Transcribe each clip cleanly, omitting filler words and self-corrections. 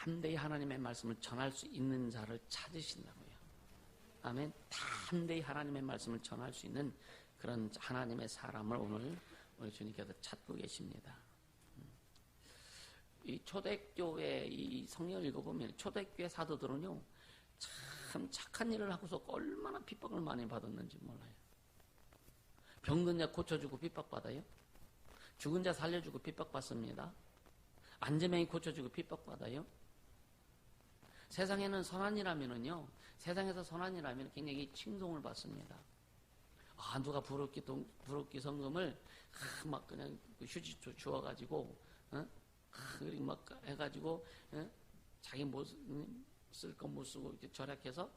담대히 하나님의 말씀을 전할 수 있는 자를 찾으신다고요. 아멘. 담대히 하나님의 말씀을 전할 수 있는 그런 하나님의 사람을 오늘 우리 주님께서 찾고 계십니다. 이 초대교회 이 성경을 읽어보면 초대교회 사도들은요 참 착한 일을 하고서 얼마나 핍박을 많이 받았는지 몰라요. 병든 자 고쳐주고 핍박받아요. 죽은 자 살려주고 핍박받습니다. 안제명이 고쳐주고 핍박받아요. 세상에는 선한 일하면은요, 세상에서 선한 일하면 굉장히 칭송을 받습니다. 아, 누가 부럽기 성금을 막 그냥 휴지 주워가지고, 그리고 막 해가지고, 자기 쓸 거 못 쓰고 이렇게 절약해서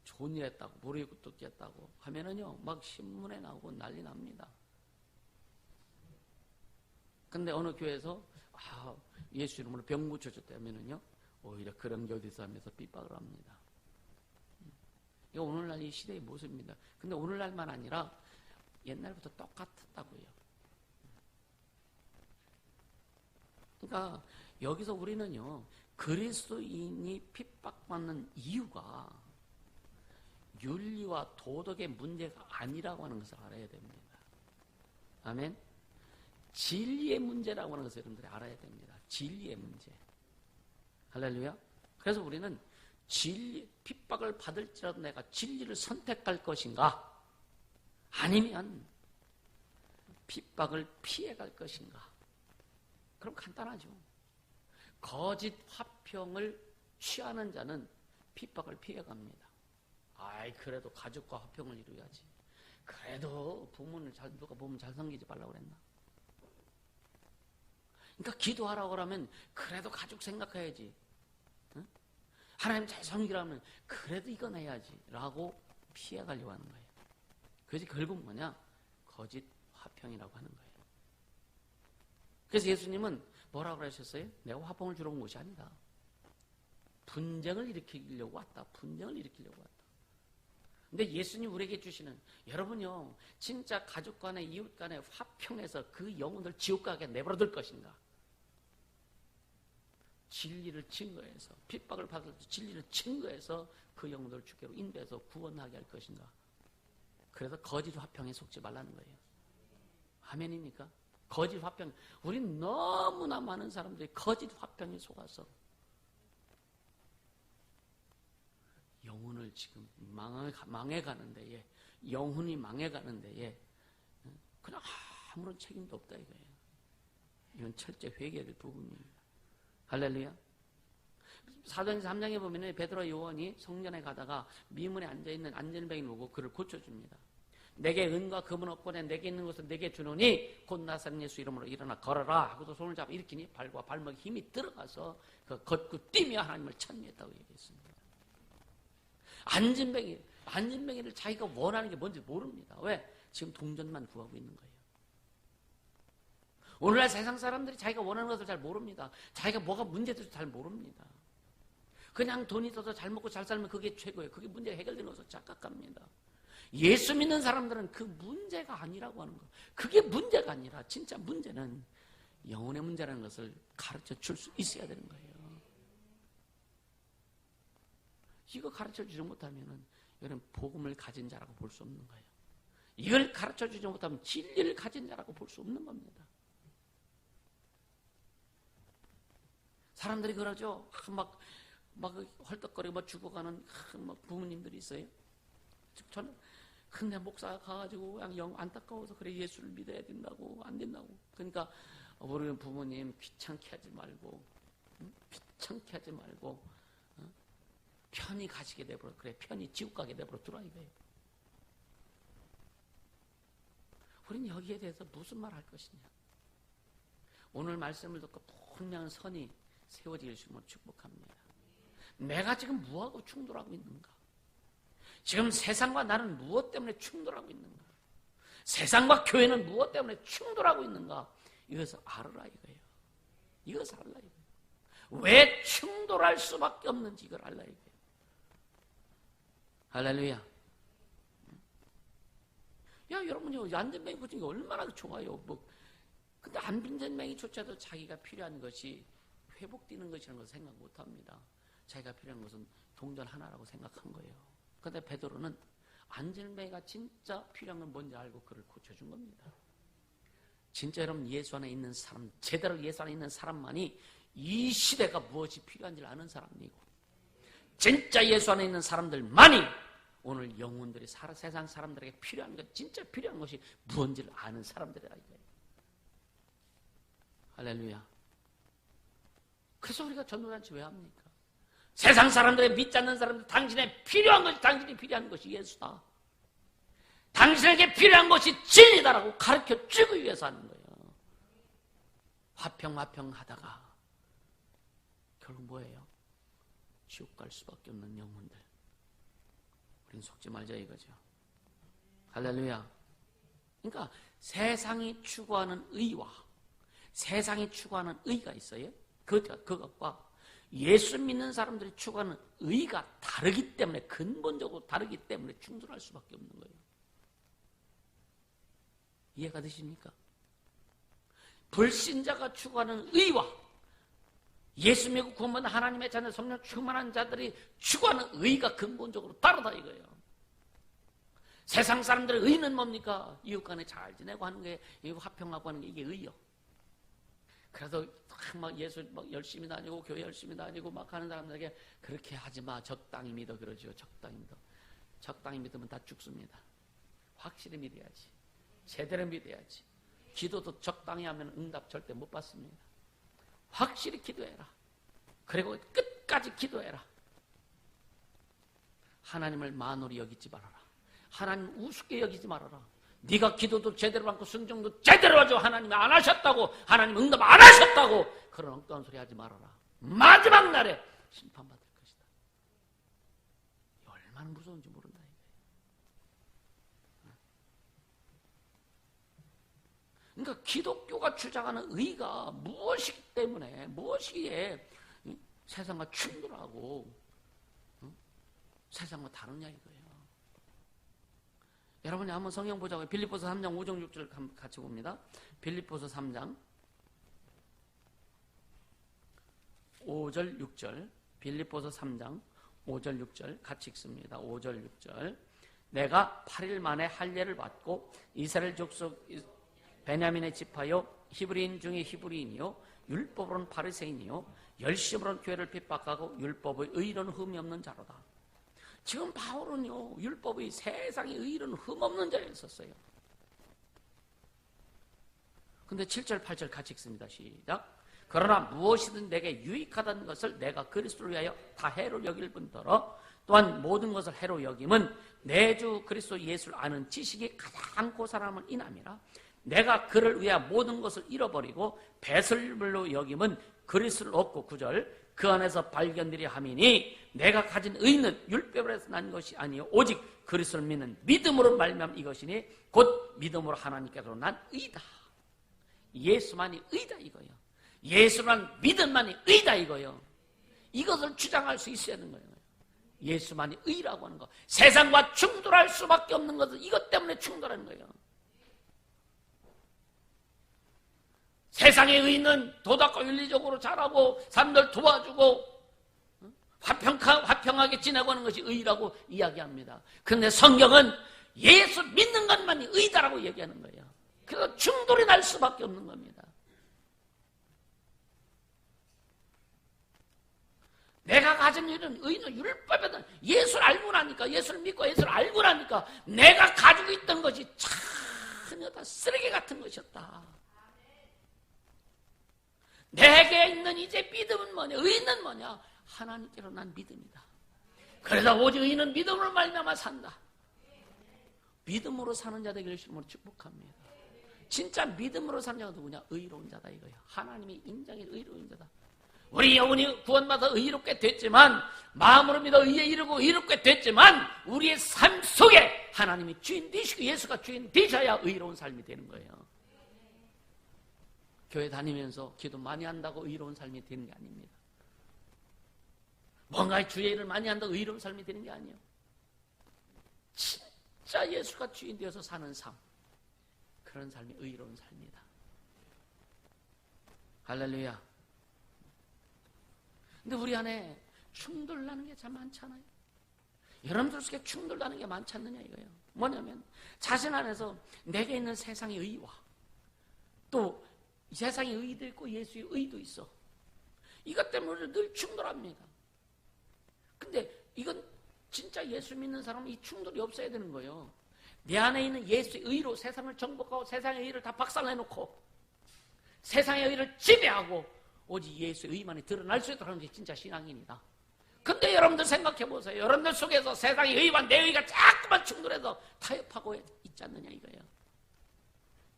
좋은 일 했다고, 무료에 굿도끼 했다고 하면은요, 막 신문에 나오고 난리 납니다. 근데 어느 교회에서, 예수 이름으로 병 고쳐줬다면은요, 오히려 그런 게 어디서 하면서 핍박을 합니다. 이거 오늘날 이 시대의 모습입니다. 근데 오늘날만 아니라 옛날부터 똑같았다고요. 그러니까 여기서 우리는요, 그리스도인이 핍박받는 이유가 윤리와 도덕의 문제가 아니라고 하는 것을 알아야 됩니다. 아멘? 진리의 문제라고 하는 것을 여러분들이 알아야 됩니다. 진리의 문제. 할렐루야. 그래서 우리는 핍박을 받을지라도 내가 진리를 선택할 것인가? 아니면 핍박을 피해갈 것인가? 그럼 간단하죠. 거짓 화평을 취하는 자는 핍박을 피해갑니다. 그래도 가족과 화평을 이루어야지. 그래도 부모를 누가 보면 잘 섬기지 말라고 그랬나? 그러니까 기도하라고 그러면 그래도 가족 생각해야지. 응? 하나님 잘 섬기라면 그래도 이건 해야지 라고 피해가려고 하는 거예요. 그것이 결국 뭐냐? 거짓 화평이라고 하는 거예요. 그래서 예수님은 뭐라고 그러셨어요? 내가 화평을 주러 온 것이 아니다. 분쟁을 일으키려고 왔다. 분쟁을 일으키려고 왔다. 근데 예수님 우리에게 주시는, 여러분요, 진짜 가족 간에 이웃 간에 화평해서 그 영혼들 지옥 가게 내버려둘 것인가? 진리를 증거해서, 핍박을 받을 때 진리를 증거해서 그 영혼들을 주께로 인도해서 구원하게 할 것인가? 그래서 거짓 화평에 속지 말라는 거예요. 아멘입니까? 거짓 화평. 우린 너무나 많은 사람들이 거짓 화평에 속아서 영혼을 지금 망해가는 데에, 영혼이 망해가는 데에 그냥 아무런 책임도 없다 이거예요. 이건 철저히 회개될 부분입니다. 할렐루야. 사도행전 3장에 보면 베드로와 요한이 성전에 가다가 미문에 앉아있는 안전병이 오고 그를 고쳐줍니다. 내게 은과 금은 없거든 내게 있는 것은 내게 주노니 곧 나사렛 예수 이름으로 일어나 걸어라 하고도 손을 잡아 일으키니 발과 발목에 힘이 들어가서 그 걷고 뛰며 하나님을 찬미했다고 얘기했습니다. 안진뱅이를 자기가 원하는 게 뭔지 모릅니다. 왜? 지금 동전만 구하고 있는 거예요. 오늘날 세상 사람들이 자기가 원하는 것을 잘 모릅니다. 자기가 뭐가 문제인지 잘 모릅니다. 그냥 돈이 있어서 잘 먹고 잘 살면 그게 최고예요. 그게 문제가 해결되는 것을 착각합니다. 예수 믿는 사람들은 그 문제가 아니라고 하는 거. 그게 문제가 아니라 진짜 문제는 영혼의 문제라는 것을 가르쳐 줄 수 있어야 되는 거예요. 이거 가르쳐 주지 못하면 이건 복음을 가진 자라고 볼 수 없는 거예요. 이걸 가르쳐 주지 못하면 진리를 가진 자라고 볼 수 없는 겁니다. 사람들이 그러죠. 막 헐떡거리고 죽어가는 막 부모님들이 있어요. 저는 근데 목사가 가가지고 그냥 영 안타까워서 그래 예수를 믿어야 된다고 안 된다고. 그러니까 우리는 부모님 귀찮게 하지 말고 편히 가시게 내버려. 그래 편히 지옥 가게 내버려 두라 이거예요. 우리는 여기에 대해서 무슨 말 할 것이냐. 오늘 말씀을 듣고 분명한 선이 세워질 수 있음을 축복합니다. 내가 지금 무엇하고 충돌하고 있는가? 지금 세상과 나는 무엇 때문에 충돌하고 있는가? 세상과 교회는 무엇 때문에 충돌하고 있는가? 이것을 알아라 이거예요. 이것을 알라 이거예요. 왜 충돌할 수밖에 없는지 이걸 알라 이거예요. 할렐루야. 야 여러분요 안전뱅이 고친 게 얼마나 좋아요. 근데 안전뱅이조차도 자기가 필요한 것이 회복되는 것이라는 것을 생각 못합니다. 자기가 필요한 것은 동전 하나라고 생각한 거예요. 그런데 베드로는 안절매가 진짜 필요한 건 뭔지 알고 그를 고쳐준 겁니다. 진짜 여러분, 예수 안에 있는 사람, 제대로 예수 안에 있는 사람만이 이 시대가 무엇이 필요한지를 아는 사람이고, 진짜 예수 안에 있는 사람들만이 오늘 영혼들이 세상 사람들에게 필요한 것, 진짜 필요한 것이 무엇인지를 아는 사람들이라 이거예요. 할렐루야. 그래서 우리가 전도잔치 왜 합니까? 세상 사람들의 믿지 않는 사람들, 당신의 필요한 것이, 당신이 필요한 것이 예수다, 당신에게 필요한 것이 진리다라고 가르쳐 주기 위해서 하는 거예요. 화평 하다가 결국 뭐예요? 지옥 갈 수밖에 없는 영혼들. 우린 속지 말자 이거죠. 할렐루야. 그러니까 세상이 추구하는 의와 세상이 추구하는 의가 있어요. 그것과 예수 믿는 사람들이 추구하는 의가 다르기 때문에, 근본적으로 다르기 때문에 충돌할 수밖에 없는 거예요. 이해가 되십니까? 불신자가 추구하는 의와 예수 믿고 구원받은 하나님의 자녀, 성령 충만한 자들이 추구하는 의가 근본적으로 다르다 이거예요. 세상 사람들의 의는 뭡니까? 이웃 간에 잘 지내고 하는 게, 화평하고 하는 게 이게 의요. 그래서 막 예수 막 열심히 다니고 교회 열심히 다니고 막 하는 사람들에게 그렇게 하지 마, 적당히 믿어 그러죠. 적당히 믿어. 적당히 믿으면 다 죽습니다. 확실히 믿어야지. 제대로 믿어야지. 기도도 적당히 하면 응답 절대 못 받습니다. 확실히 기도해라. 그리고 끝까지 기도해라. 하나님을 만홀히 여기지 말아라. 하나님 우습게 여기지 말아라. 네가 기도도 제대로 받고 순종도 제대로 하죠. 하나님이 안 하셨다고, 하나님 응답 안 하셨다고 그런 엉뚱한 소리 하지 말아라. 마지막 날에 심판받을 것이다. 얼마나 무서운지 모른다 이거예요. 그러니까 기독교가 주장하는 의가 무엇이기 때문에, 무엇이기에 세상과 충돌하고 세상과 다르냐 이거예요. 여러분이 한번 성경 보자고요. 빌립보서 3장 5절 6절 같이 봅니다. 빌립보서 3장 5절 6절, 빌립보서 3장 5절 6절 같이 읽습니다. 5절 6절. 내가 8일 만에 할례를 받고 이스라엘 족속 베냐민의 지파요, 히브리인 중에 히브리인이요, 율법으로는 바리새인이요, 열심으로는 교회를 핍박하고 율법의 의로는 흠이 없는 자로다. 지금 바울은요, 율법의 세상의 의로는 흠없는 자에 있었어요. 근데 7절 8절 같이 읽습니다. 시작. 그러나 무엇이든 내게 유익하다는 것을 내가 그리스도를 위하여 다 해로 여길 뿐더러 또한 모든 것을 해로 여김은 내 주 그리스도 예수를 아는 지식이 가장 고사람을 인함이라. 내가 그를 위하여 모든 것을 잃어버리고 배설물로 여김은 그리스도를 얻고 9절 그 안에서 발견되리 함이니 내가 가진 의는 율법에서 난 것이 아니요 오직 그리스도를 믿는 믿음으로 말미암 이것이니 곧 믿음으로 하나님께로 난 의다. 예수만이 의다 이거예요. 예수만 믿음만이 의다 이거예요. 이것을 주장할 수 있어야 하는 거예요. 예수만이 의라고 하는 거. 세상과 충돌할 수밖에 없는 것은 이것 때문에 충돌하는 거예요. 세상의 의는 도덕과 윤리적으로 잘하고 사람들 도와주고 화평하게 지내고 하는 것이 의라고 이야기합니다. 그런데 성경은 예수 믿는 것만이 의다라고 얘기하는 거예요. 그래서 충돌이 날 수밖에 없는 겁니다. 내가 가진 의는 율법에는 예수를 알고 나니까, 예수를 믿고 예수를 알고 나니까 내가 가지고 있던 것이 전혀 다 쓰레기 같은 것이었다. 내게 있는 이제 믿음은 뭐냐? 의는 뭐냐? 하나님께로 난 믿음이다. 그래서 오직 의는 믿음으로 말미암아 산다. 믿음으로 사는 자 되기를 주님으로 축복합니다. 진짜 믿음으로 사는 자가 누구냐? 의로운 자다 이거예요. 하나님이 인정해 의로운 자다. 우리 영혼이 구원받아 의롭게 됐지만, 마음으로 믿어 의에 이르고 의롭게 됐지만 우리의 삶 속에 하나님이 주인 되시고 예수가 주인 되셔야 의로운 삶이 되는 거예요. 교회 다니면서 기도 많이 한다고 의로운 삶이 되는 게 아닙니다. 뭔가 주의 일을 많이 한다고 의로운 삶이 되는 게 아니에요. 진짜 예수가 주인 되어서 사는 삶, 그런 삶이 의로운 삶이다. 할렐루야. 근데 우리 안에 충돌나는 게 참 많잖아요. 여러분들 속에 충돌나는 게 많지 않느냐 이거예요. 뭐냐면 자신 안에서 내게 있는 세상의 의와 또 세상의 의도 있고 예수의 의도 있어. 이것 때문에 늘 충돌합니다. 근데 이건 진짜 예수 믿는 사람은 이 충돌이 없어야 되는 거예요. 내 안에 있는 예수의 의로 세상을 정복하고 세상의 의를 다 박살내놓고 세상의 의를 지배하고 오직 예수의 의만이 드러날 수 있도록 하는 게 진짜 신앙인이다. 근데 여러분들 생각해 보세요. 여러분들 속에서 세상의 의와 내 의가 자꾸만 충돌해서 타협하고 있지 않느냐 이거예요.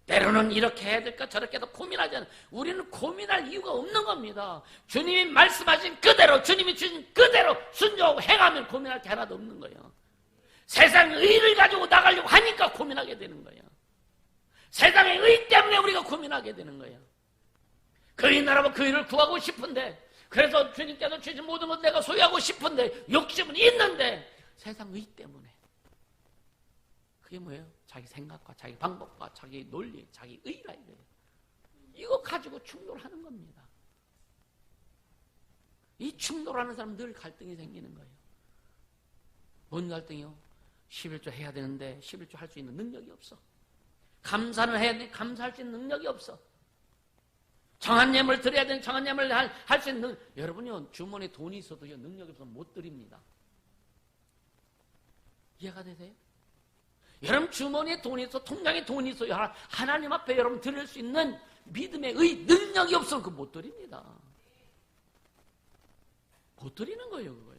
때로는 이렇게 해야 될까 저렇게 해도 고민하지 않아요. 우리는 고민할 이유가 없는 겁니다. 주님이 말씀하신 그대로 주님이 주신 그대로 순종하고 행하면 고민할 게 하나도 없는 거예요. 세상의 의를 가지고 나가려고 하니까 고민하게 되는 거예요. 세상의 의 때문에 우리가 고민하게 되는 거예요. 그 의 나라면 그 의를 구하고 싶은데 그래서 주님께서 주신 모든 것 내가 소유하고 싶은데 욕심은 있는데 세상 의 때문에 그게 뭐예요? 자기 생각과 자기 방법과 자기 논리, 자기 의라 이거예요. 이거 가지고 충돌하는 겁니다. 이 충돌하는 사람은 늘 갈등이 생기는 거예요. 뭔 갈등이요? 11조 해야 되는데 11조 할 수 있는 능력이 없어. 감사는 해야 되는데 감사할 수 있는 능력이 없어. 정한 예물 드려야 되는 정한 예물 할 수 있는 여러분요 주머니에 돈이 있어도요 능력이 없으면 못 드립니다. 이해가 되세요? 여러분 주머니에 돈이 있어 통장에 돈이 있어요. 하나님 앞에 여러분 드릴 수 있는 믿음의 의 능력이 없으면 그거 못 드립니다. 못 드리는 거예요 그거요.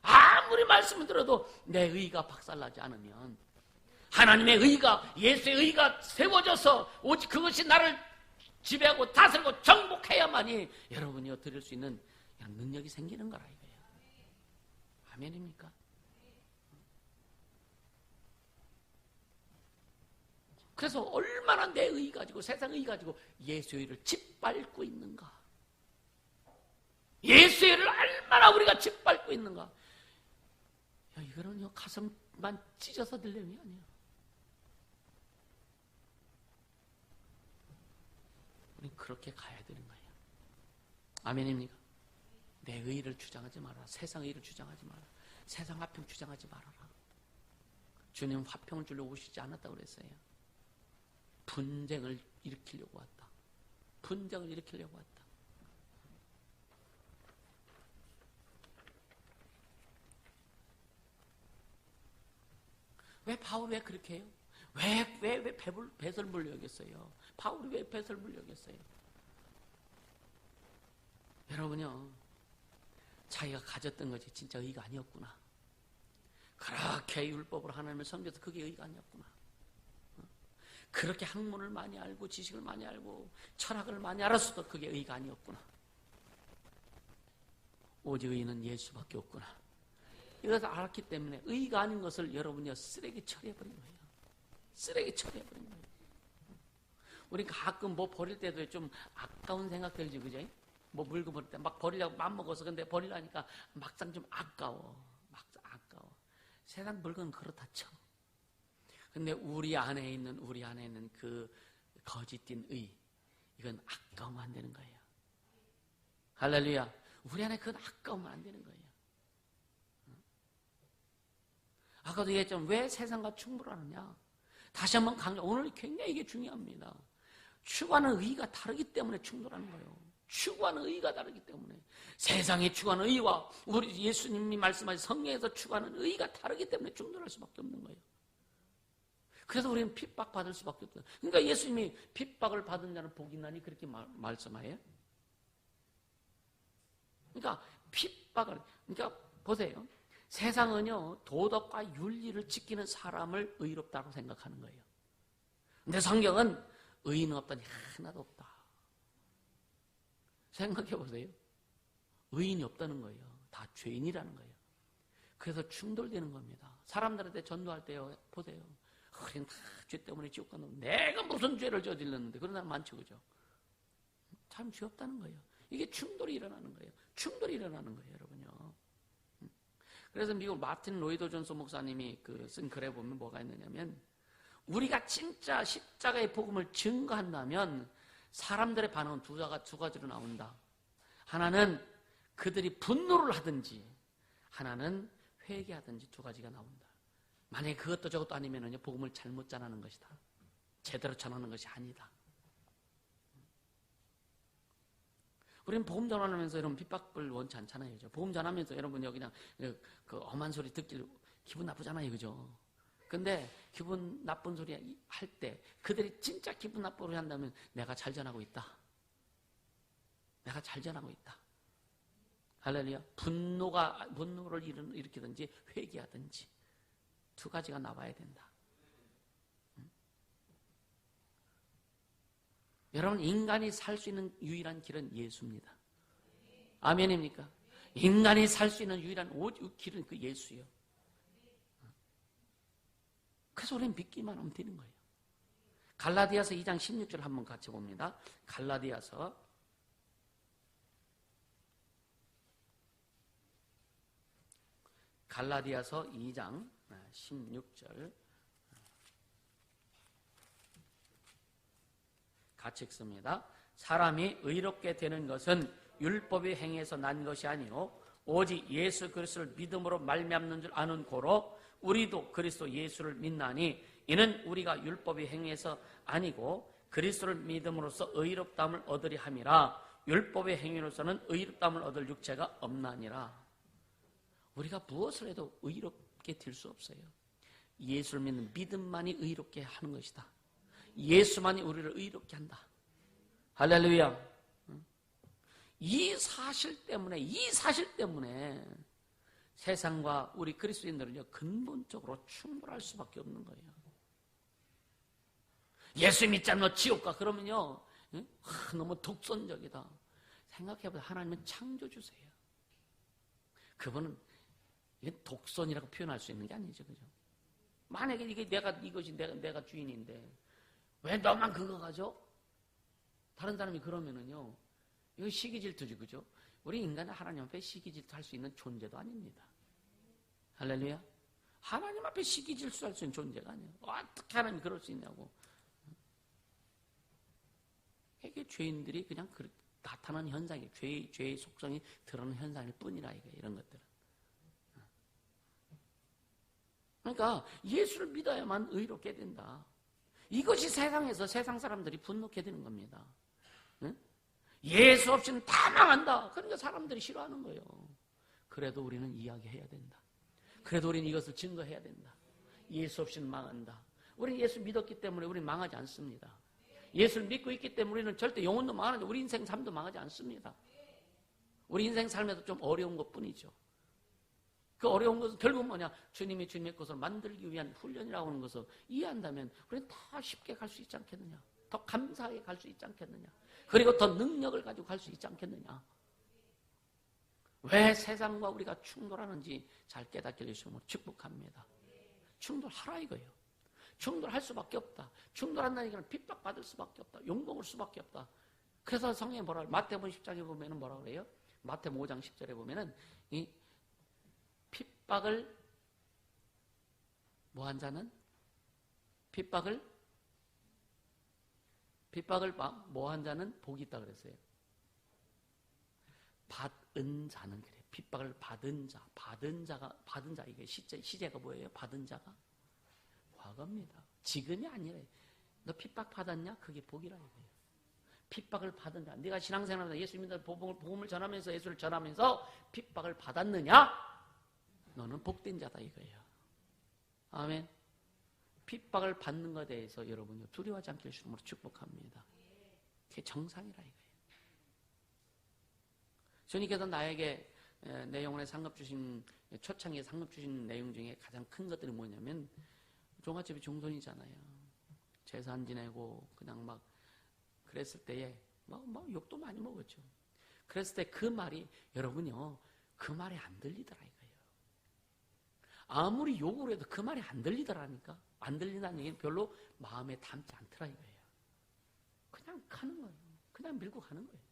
아무리 말씀을 들어도 내 의가 박살나지 않으면 하나님의 의가 예수의 의가 세워져서 오직 그것이 나를 지배하고 다스리고 정복해야만이 여러분이 드릴 수 있는 능력이 생기는 거라 이거예요. 아멘입니까? 그래서 얼마나 내 의 가지고 세상 의 가지고 예수의 의를 짓밟고 있는가. 예수의 의를 얼마나 우리가 짓밟고 있는가. 야, 이거는요 가슴만 찢어서 들 내용이 아니에요. 우린 그렇게 가야 되는 거예요. 아멘입니까? 내 의를 주장하지 마라. 세상 의를 주장하지 마라. 세상 화평 주장하지 말아라. 주님은 화평을 주려고 오시지 않았다고 그랬어요. 분쟁을 일으키려고 왔다. 분쟁을 일으키려고 왔다. 왜 바울이 왜 그렇게 해요? 왜 배설물로 여겼어요? 바울이 왜 배설물로 여겼어요? 여러분요, 자기가 가졌던 것이 진짜 의가 아니었구나. 그렇게 율법으로 하나님을 섬겨서 그게 의가 아니었구나. 그렇게 학문을 많이 알고 지식을 많이 알고 철학을 많이 알았어도 그게 의가 아니었구나. 오직 의는 예수밖에 없구나. 이것을 알았기 때문에 의가 아닌 것을 여러분이 쓰레기 처리해버린 거예요. 쓰레기 처리해버린 거예요. 우리 가끔 뭐 버릴 때도 좀 아까운 생각 들지, 그죠? 뭐 물건 버릴 때 막 버리려고 맘먹어서 근데 버리려니까 막상 좀 아까워. 막상 아까워. 세상 물건은 그렇다 쳐. 근데 우리 안에 있는 그 거짓된 의, 이건 아까우면 안 되는 거예요. 할렐루야. 우리 안에 그건 아까우면 안 되는 거예요. 아까도 얘기했지만 왜 세상과 충돌하느냐? 다시 한번 오늘 굉장히 이게 중요합니다. 추구하는 의가 다르기 때문에 충돌하는 거예요. 추구하는 의가 다르기 때문에. 세상에 추구하는 의와 우리 예수님이 말씀하신 성경에서 추구하는 의가 다르기 때문에 충돌할 수밖에 없는 거예요. 그래서 우리는 핍박받을 수밖에 없어요. 그러니까 예수님이 핍박을 받은 자는 복이 나니 그렇게 말씀하예요. 그러니까 그러니까 보세요. 세상은요 도덕과 윤리를 지키는 사람을 의롭다고 생각하는 거예요. 근데 성경은 의인은 없다니 하나도 없다. 생각해 보세요. 의인이 없다는 거예요. 다 죄인이라는 거예요. 그래서 충돌되는 겁니다. 사람들한테 전도할 때요 보세요. 우리는 다 죄 때문에 지옥 간다고. 내가 무슨 죄를 저질렀는데 그런 사람 많죠, 그죠? 참 죄 없다는 거예요. 이게 충돌이 일어나는 거예요. 충돌이 일어나는 거예요, 여러분요. 그래서 미국 마틴 로이드 존스 목사님이 쓴 글에 보면 뭐가 있느냐면 우리가 진짜 십자가의 복음을 증거한다면 사람들의 반응은 두 가지로 나온다. 하나는 그들이 분노를 하든지 하나는 회개하든지 두 가지가 나온다. 만약에 그것도 저것도 아니면은요, 복음을 잘못 전하는 것이다. 제대로 전하는 것이 아니다. 우리는 복음 전하면서 여러분 핍박을 원치 않잖아요. 그죠? 복음 전하면서 여러분요, 그냥 그 험한 소리 듣길 기분 나쁘잖아요. 그죠? 근데 기분 나쁜 소리 할 때 그들이 진짜 기분 나쁜 소리 한다면 내가 잘 전하고 있다. 내가 잘 전하고 있다. 할렐루야. 분노를 일으키든지 회개하든지 두 가지가 나와야 된다. 여러분, 인간이 살 수 있는 유일한 길은 예수입니다. 아멘입니까? 인간이 살 수 있는 유일한 길은 그 예수예요. 그래서 우리는 믿기만 하면 되는 거예요. 갈라디아서 2장 16절 한번 같이 봅니다. 갈라디아서 2장 16절 같이 읽습니다. 사람이 의롭게 되는 것은 율법의 행위에서 난 것이 아니요 오직 예수 그리스도를 믿음으로 말미암는 줄 아는 고로 우리도 그리스도 예수를 믿나니 이는 우리가 율법의 행위에서 아니고 그리스도를 믿음으로써 의롭다함을 얻으리 함이라. 율법의 행위로서는 의롭다함을 얻을 육체가 없나니라. 우리가 무엇을 해도 의롭게 될 수 없어요. 예수를 믿는 믿음만이 의롭게 하는 것이다. 예수만이 우리를 의롭게 한다. 할렐루야. 이 사실 때문에 세상과 우리 그리스도인들은요, 근본적으로 충돌할 수밖에 없는 거예요. 예수 믿지 않으면 지옥 가. 그러면요, 너무 독선적이다. 생각해보세요. 하나님은 창조주세요. 그분은 이게 독선이라고 표현할 수 있는 게 아니죠. 그죠? 만약에 이것이 내가 주인인데, 왜 너만 그거 가져? 다른 사람이 그러면은요, 이거 시기 질투지, 그죠? 우리 인간은 하나님 앞에 시기 질투할 수 있는 존재도 아닙니다. 할렐루야. 하나님 앞에 시기 질투할 수 있는 존재가 아니에요. 어떻게 하나님이 그럴 수 있냐고. 이게 죄인들이 그냥 나타나는 현상이에요. 죄의 속성이 드러나는 현상일 뿐이라, 이런 것들은. 그러니까 예수를 믿어야만 의롭게 된다. 이것이 세상에서 세상 사람들이 분노케 되는 겁니다. 응? 예수 없이는 다 망한다. 그러니까 사람들이 싫어하는 거예요. 그래도 우리는 이야기해야 된다. 그래도 우리는 이것을 증거해야 된다. 예수 없이는 망한다. 우리는 예수 믿었기 때문에 우리는 망하지 않습니다. 예수를 믿고 있기 때문에 우리는 절대 영혼도 망하지, 우리 인생 삶도 망하지 않습니다. 우리 인생 삶에도 좀 어려운 것뿐이죠. 그 어려운 것은 결국 뭐냐? 주님이 주님의 것을 만들기 위한 훈련이라고 하는 것을 이해한다면 우리는 더 쉽게 갈 수 있지 않겠느냐? 더 감사하게 갈 수 있지 않겠느냐? 그리고 더 능력을 가지고 갈 수 있지 않겠느냐? 왜 세상과 우리가 충돌하는지 잘 깨닫게 해주시면 축복합니다. 충돌하라 이거예요. 충돌할 수밖에 없다. 충돌한다는 얘기는 핍박받을 수밖에 없다. 욕먹을 수밖에 없다. 그래서 성경에 뭐라 그래요? 마태복음 10장에 보면 뭐라 그래요? 마태복음 5장 10절에 보면은 이 핍박을 뭐한 자는 핍박을 뭐한 자는 복이 있다 그랬어요. 받은 자는 그래. 핍박을 받은 자 이게 시제가 뭐예요? 받은 자가 과거입니다. 지금이 아니래. 너 핍박 받았냐? 그게 복이라 이거예요. 핍박을 받은 자. 네가 신앙생활하면서 예수 믿는 복음을 전하면서 예수를 전하면서 핍박을 받았느냐? 너는 복된 자다 이거예요. 아멘. 핍박을 받는 것에 대해서 여러분이 두려워하지 않게 해주심으로 축복합니다. 그게 정상이라 이거예요. 주님께서 나에게 내 영혼에 상급 주신, 초창기에 상급 주신 내용 중에 가장 큰 것들이 뭐냐면 종갓집이 종손이잖아요. 재산 지내고 그냥 막 그랬을 때에 막 욕도 많이 먹었죠. 그랬을 때 그 말이 여러분요, 그 말이 안 들리더라 이거예요. 아무리 욕을 해도 그 말이 안 들리더라니까. 안 들린다는 얘기는 별로 마음에 담지 않더라 이거예요. 그냥 가는 거예요. 그냥 밀고 가는 거예요.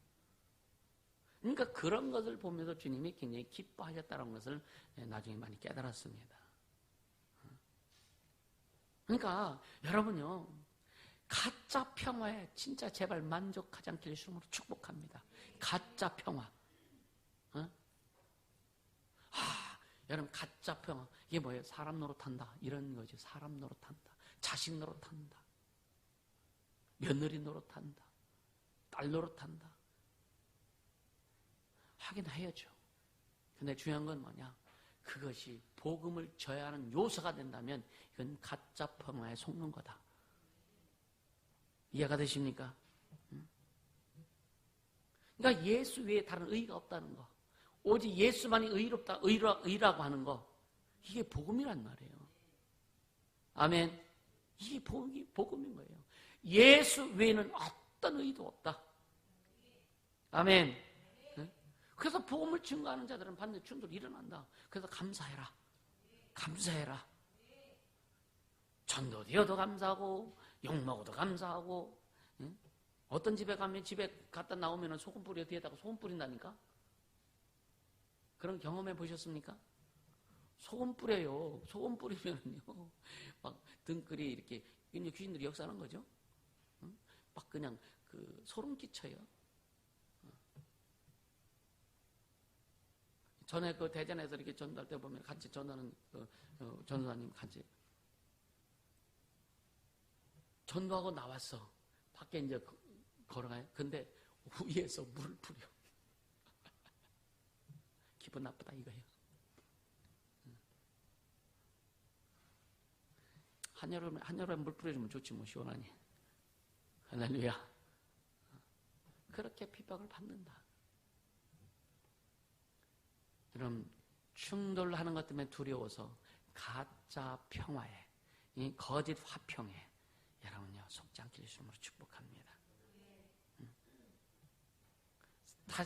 그러니까 그런 것을 보면서 주님이 굉장히 기뻐하셨다는 것을 나중에 많이 깨달았습니다. 그러니까 여러분요, 가짜 평화에 진짜 제발 만족하지 않게 해주심으로 축복합니다. 가짜 평화. 여러분, 가짜 평화. 이게 뭐예요? 사람 노릇한다. 이런 거죠. 사람 노릇한다. 자식 노릇한다. 며느리 노릇한다. 딸 노릇한다. 하긴 해야죠. 근데 중요한 건 뭐냐? 그것이 복음을 져야 하는 요소가 된다면 이건 가짜 평화에 속는 거다. 이해가 되십니까? 그러니까 예수 외에 다른 의가 없다는 거. 오직 예수만이 의롭다, 의라고 하는 거. 이게 복음이란 말이에요. 아멘. 이게 복음인 거예요. 예수 외에는 어떤 의도 없다. 아멘. 그래서 복음을 증거하는 자들은 반드시 충돌이 일어난다. 그래서 감사해라. 감사해라. 전도되어도 감사하고 욕먹어도 감사하고. 어떤 집에 가면 집에 갔다 나오면 소금 뿌려 뒤에다가 소금 뿌린다니까? 그런 경험해 보셨습니까? 소금 뿌려요. 소금 뿌리면요. 막 등골이 이렇게 귀신들이 역사하는 거죠. 막 그냥 소름 끼쳐요. 전에 대전에서 이렇게 전도할 때 보면 같이 전도하는 전도사님 같이 전도하고 나왔어. 밖에 이제 걸어가요. 근데 위에서 물을 뿌려. 기분 나쁘다 이거예요. 한여름에 물 뿌려주면 좋지 뭐 시원하니. 할렐루야. 그렇게 핍박을 받는다. 여러분 충돌하는 것 때문에 두려워서 가짜 평화에 이 거짓 화평에 여러분요 속지 않기를 주님으로 축복합니다.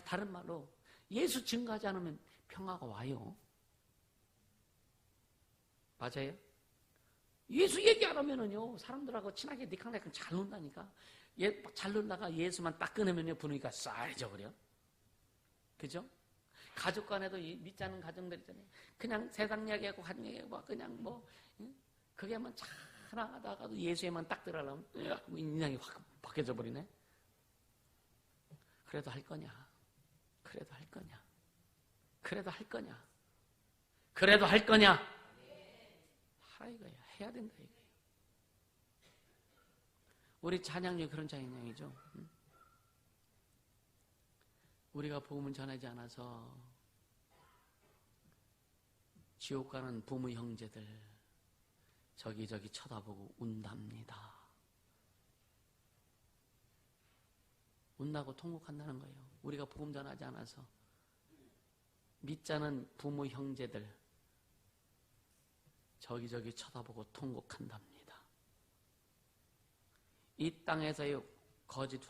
다른 말로 예수 증거하지 않으면 평화가 와요. 맞아요? 예수 얘기 안 하면은요 사람들하고 친하게 니캉니캉 잘 논다니까. 잘 놀다가 예수만 딱 끊으면요 분위기가 싸해져 버려. 그죠? 가족 간에도 믿지 않는 가정들 있잖아요. 그냥 세상 이야기하고 가정 이야기하고 그냥 뭐 그게 뭐 잘하다가도 예수에만 딱 들어가면 인상이 확 바뀌어져 버리네. 그래도 할 거냐? 그래도 할 거냐? 그래도 할 거냐? 그래도 할 거냐? 하라 이거야. 해야 된다 이거야. 우리 찬양이 그런 찬양이죠. 우리가 복음을 전하지 않아서 지옥 가는 부모 형제들 저기저기 쳐다보고 운답니다. 운다고 통곡한다는 거예요. 우리가 복음 전하지 않아서 믿지 않은 부모 형제들 저기저기 쳐다보고 통곡한답니다. 이 땅에서의 거짓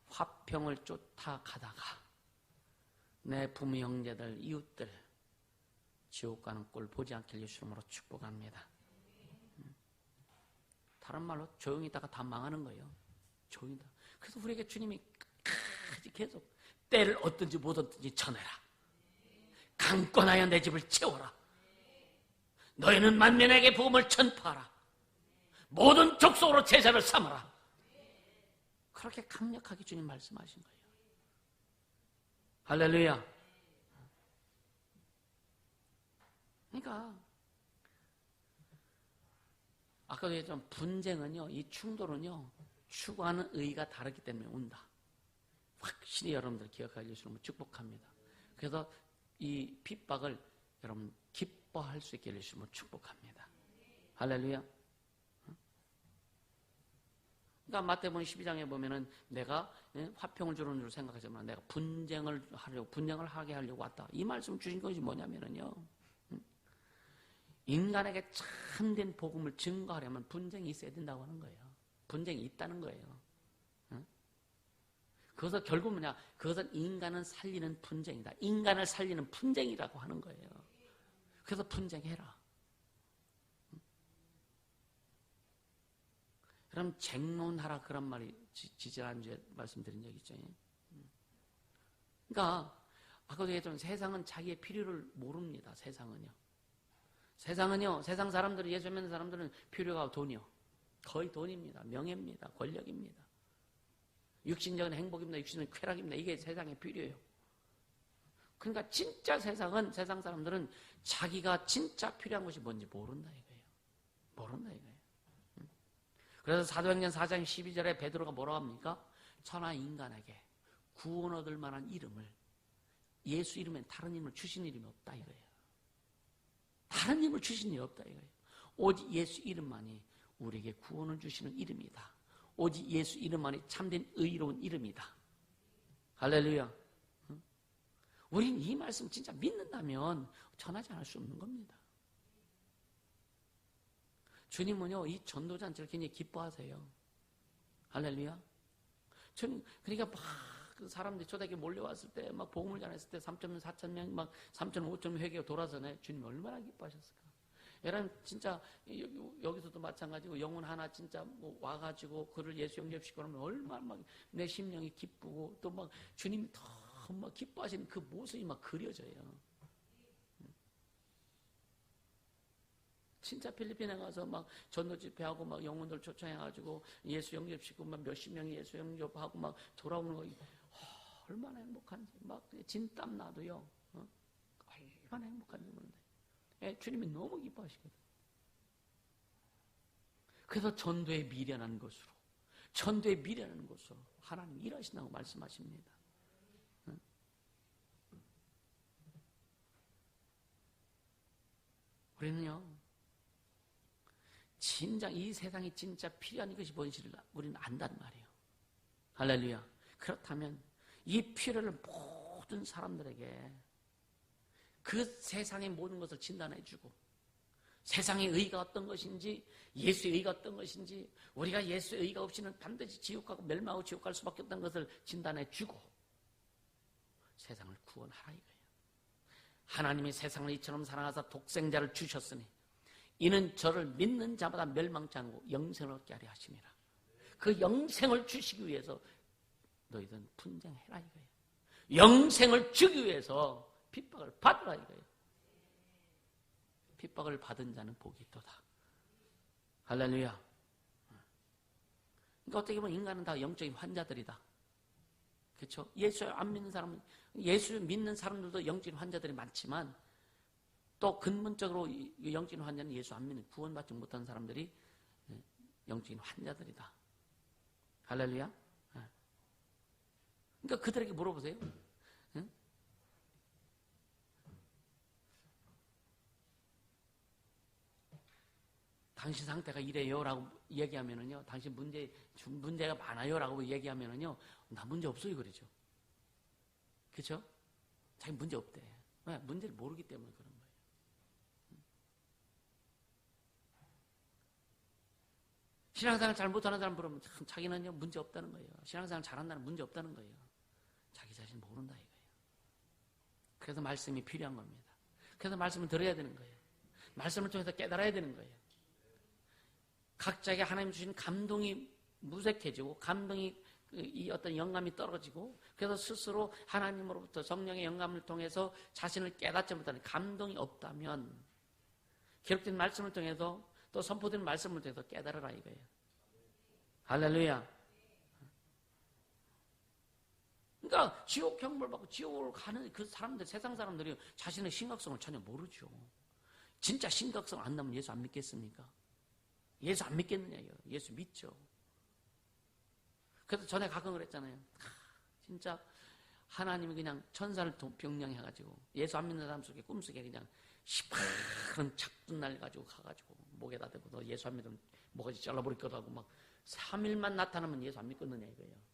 화평을 쫓아가다가 내 부모 형제들 이웃들 지옥 가는 꼴 보지 않길 예수님으로 축복합니다. 다른 말로 조용히 있다가 다 망하는 거예요. 조용히 있다. 그래서 우리에게 주님이 계속 때를 얻든지 못 얻든지 쳐내라. 강권하여 내 집을 채워라. 너희는 만민에게 복음을 전파하라. 모든 족속으로 제자를 삼아라. 그렇게 강력하게 주님 말씀하신 거예요. 할렐루야. 그러니까 아까도 얘기했지만 분쟁은요, 이 충돌은요, 추구하는 의가 다르기 때문에 온다. 확실히 여러분들 기억하길 주님을 축복합니다. 그래서 이 핍박을 여러분 기뻐할 수 있게 해주시면 축복합니다. 할렐루야. 그러니까 마태복음 12장에 보면은 내가 화평을 주는 줄 생각하지만 내가 분쟁을 하게 하려고 왔다. 이 말씀 주신 것이 뭐냐면은요. 인간에게 참된 복음을 증거하려면 분쟁이 있어야 된다고 하는 거예요. 분쟁이 있다는 거예요. 그것은 결국 뭐냐? 그것은 인간을 살리는 분쟁이다. 인간을 살리는 분쟁이라고 하는 거예요. 그래서 분쟁해라. 그럼 쟁론하라 그런 말이 지지난주에 말씀드린 적 있죠. 그러니까 아까도 얘기했지만 세상은 자기의 필요를 모릅니다. 세상은 세상 사람들이 예수 믿는 사람들은 필요가 돈이요. 거의 돈입니다. 명예입니다. 권력입니다. 육신적인 행복입니다. 육신적인 쾌락입니다. 이게 세상의 필요예요. 그러니까 진짜 세상 사람들은 자기가 진짜 필요한 것이 뭔지 모른다 이거예요. 모른다 이거예요. 그래서 사도행전 4장 12절에 베드로가 뭐라고 합니까? 천하 인간에게 구원 얻을 만한 이름을, 예수 이름엔 다른 이름을 주신 이름이 없다 이거예요. 다른 이름을 주신 일이 없다 이거예요. 오직 예수 이름만이 우리에게 구원을 주시는 이름이다. 오직 예수 이름만이 참된 의로운 이름이다. 할렐루야. 우린 이 말씀 진짜 믿는다면 전하지 않을 수 없는 겁니다. 주님은요, 이 전도잔치를 굉장히 기뻐하세요. 할렐루야. 주님, 그러니까 막 그 사람들이 초대교회 몰려왔을 때, 막 복음을 전했을 때 3,000명, 4,000명, 막 3,000, 5,000명 회개가 돌아서네. 주님 얼마나 기뻐하셨을까. 여러분 진짜 여기서도 마찬가지고 영혼 하나 진짜 뭐 와가지고 그를 예수 영접시키고 그러면 얼마나 막 내 심령이 기쁘고 또 막 주님이 더 막 기뻐하시는 그 모습이 막 그려져요. 진짜 필리핀에 가서 막 전도 집회하고 막 영혼들 초청해가지고 예수 영접시키고 막 몇십 명이 예수 영접하고 막 돌아오는 거 얼마나 행복한지 막 진땀 나도요. 얼마나 행복한지 모르는데 주님이 너무 기뻐하시거든. 그래서 전도에 미련한 것으로 하나님 일하신다고 말씀하십니다. 우리는요, 진짜 이 세상에 진짜 필요한 것이 뭔지를 우리는 안단 말이에요. 할렐루야. 그렇다면 이 필요를 모든 사람들에게 그 세상의 모든 것을 진단해주고 세상의 의가 어떤 것인지 예수의 의가 어떤 것인지 우리가 예수의 의가 없이는 반드시 지옥하고 멸망하고 지옥 갈 수밖에 없다는 것을 진단해주고 세상을 구원하라 이거예요. 하나님이 세상을 이처럼 사랑하사 독생자를 주셨으니 이는 저를 믿는 자마다 멸망치 않고 영생을 얻게 하려 하심이라. 그 영생을 주시기 위해서 너희들은 분쟁해라 이거예요. 영생을 주기 위해서 핍박을 받으라 이거예요. 핍박을 받은 자는 복이 있도다. 할렐루야. 그러니까 어떻게 보면 인간은 다 영적인 환자들이다. 그렇죠? 예수 안 믿는 사람은, 예수 믿는 사람들도 영적인 환자들이 많지만 또 근본적으로 영적인 환자는 예수 안 믿는 구원받지 못한 사람들이 영적인 환자들이다. 할렐루야. 그러니까 그들에게 물어보세요. 응? 당신 상태가 이래요 라고 얘기하면은요, 당신 문제가 많아요 라고 얘기하면은요, 나 문제 없어요 그러죠. 그렇죠? 자기 문제 없대. 왜? 문제를 모르기 때문에 그런 거예요. 신앙생활 잘 못하는 사람 부르면 참 자기는요 문제 없다는 거예요. 신앙생활 잘한다는 문제 없다는 거예요. 자기 자신 모른다 이거예요. 그래서 말씀이 필요한 겁니다. 그래서 말씀을 들어야 되는 거예요. 말씀을 통해서 깨달아야 되는 거예요. 각자에게 하나님 주신 감동이 무색해지고 감동이 이 어떤 영감이 떨어지고 그래서 스스로 하나님으로부터 성령의 영감을 통해서 자신을 깨닫지 못하는 감동이 없다면 기록된 말씀을 통해서 또 선포된 말씀을 통해서 깨달으라 이거예요. 할렐루야. 그러니까 지옥 형벌 받고 지옥을 가는 그 사람들, 세상 사람들이 자신의 심각성을 전혀 모르죠. 진짜 심각성 안 나면 예수 안 믿겠습니까? 예수 안 믿겠느냐 이거. 예수 믿죠. 그래서 전에 가끔 그랬잖아요. 진짜 하나님이 그냥 천사를 병령해가지고 예수 안 믿는 사람 속에 꿈속에 그냥 시퍼런 작두날 가지고 가가지고 목에다 대고 너 예수 안 믿으면 뭐가지 잘라버릴 거다 하고 막 3일만 나타나면 예수 안 믿겠느냐 이거예요.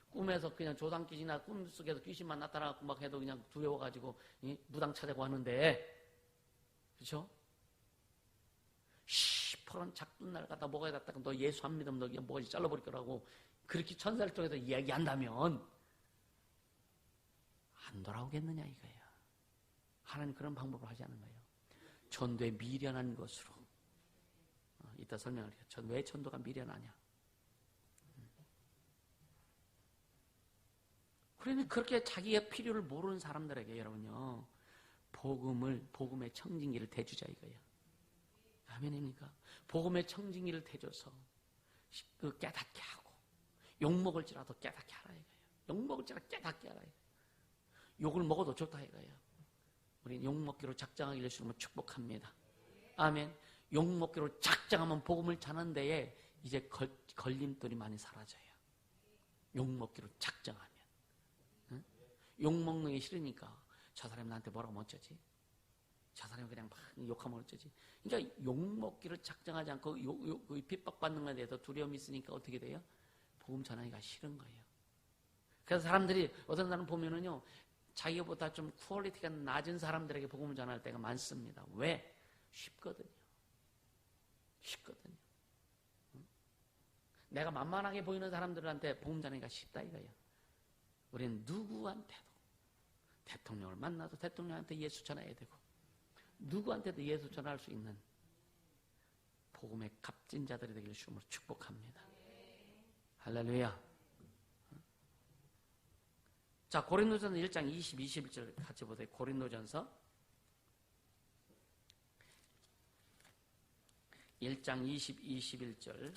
꿈에서 그냥 조상귀신이나 꿈속에서 귀신만 나타나고 막 해도 그냥 두려워가지고 무당 찾아고 하는데, 그렇죠? 시퍼런 작두날 갖다 목에 갖다가 너 예수 안 믿으면 너 그냥 뭐가지 잘라버릴 거라고 그렇게 천사를 통해서 이야기한다면 안 돌아오겠느냐 이거예요. 하나님 그런 방법을 하지 않은 거예요. 전도에 미련한 것으로. 이따 설명을 해요. 왜 전도가 미련하냐. 그러니 그렇게 자기의 필요를 모르는 사람들에게 여러분요, 복음의 청진기를 대주자 이거예요. 아멘입니까? 복음의 청진기를 대줘서 깨닫게 하고 욕먹을지라도 깨닫게 하라 이거예요. 욕먹을지라도 깨닫게 하라 이거예요. 욕을 먹어도 좋다 이거예요. 우리 욕 먹기로 작정하기를 주님으로 축복합니다. 아멘. 욕 먹기로 작정하면 복음을 전하는 데에 이제 걸림돌이 많이 사라져요. 욕 먹기로 작정하면. 응? 욕 먹는 게 싫으니까 저 사람이 나한테 뭐라고 어쩌지? 저 사람이 그냥 막 욕하면 어쩌지? 그러니까 욕 먹기를 작정하지 않고 핍박받는 것에 대해서 두려움이 있으니까 어떻게 돼요? 복음 전하기가 싫은 거예요. 그래서 사람들이 어떤 사람 보면은요, 자기보다 좀 퀄리티가 낮은 사람들에게 복음을 전할 때가 많습니다. 왜? 쉽거든요. 쉽거든요. 내가 만만하게 보이는 사람들한테 복음 전하기가 쉽다 이거예요. 우리는 누구한테도, 대통령을 만나도 대통령한테 예수 전해야 되고, 누구한테도 예수 전할 수 있는 복음의 값진 자들이 되기를 주님으로 축복합니다. 할렐루야. 자, 고린도전서 1장 20, 21절 같이 보세요. 고린도전서 1장 20, 21절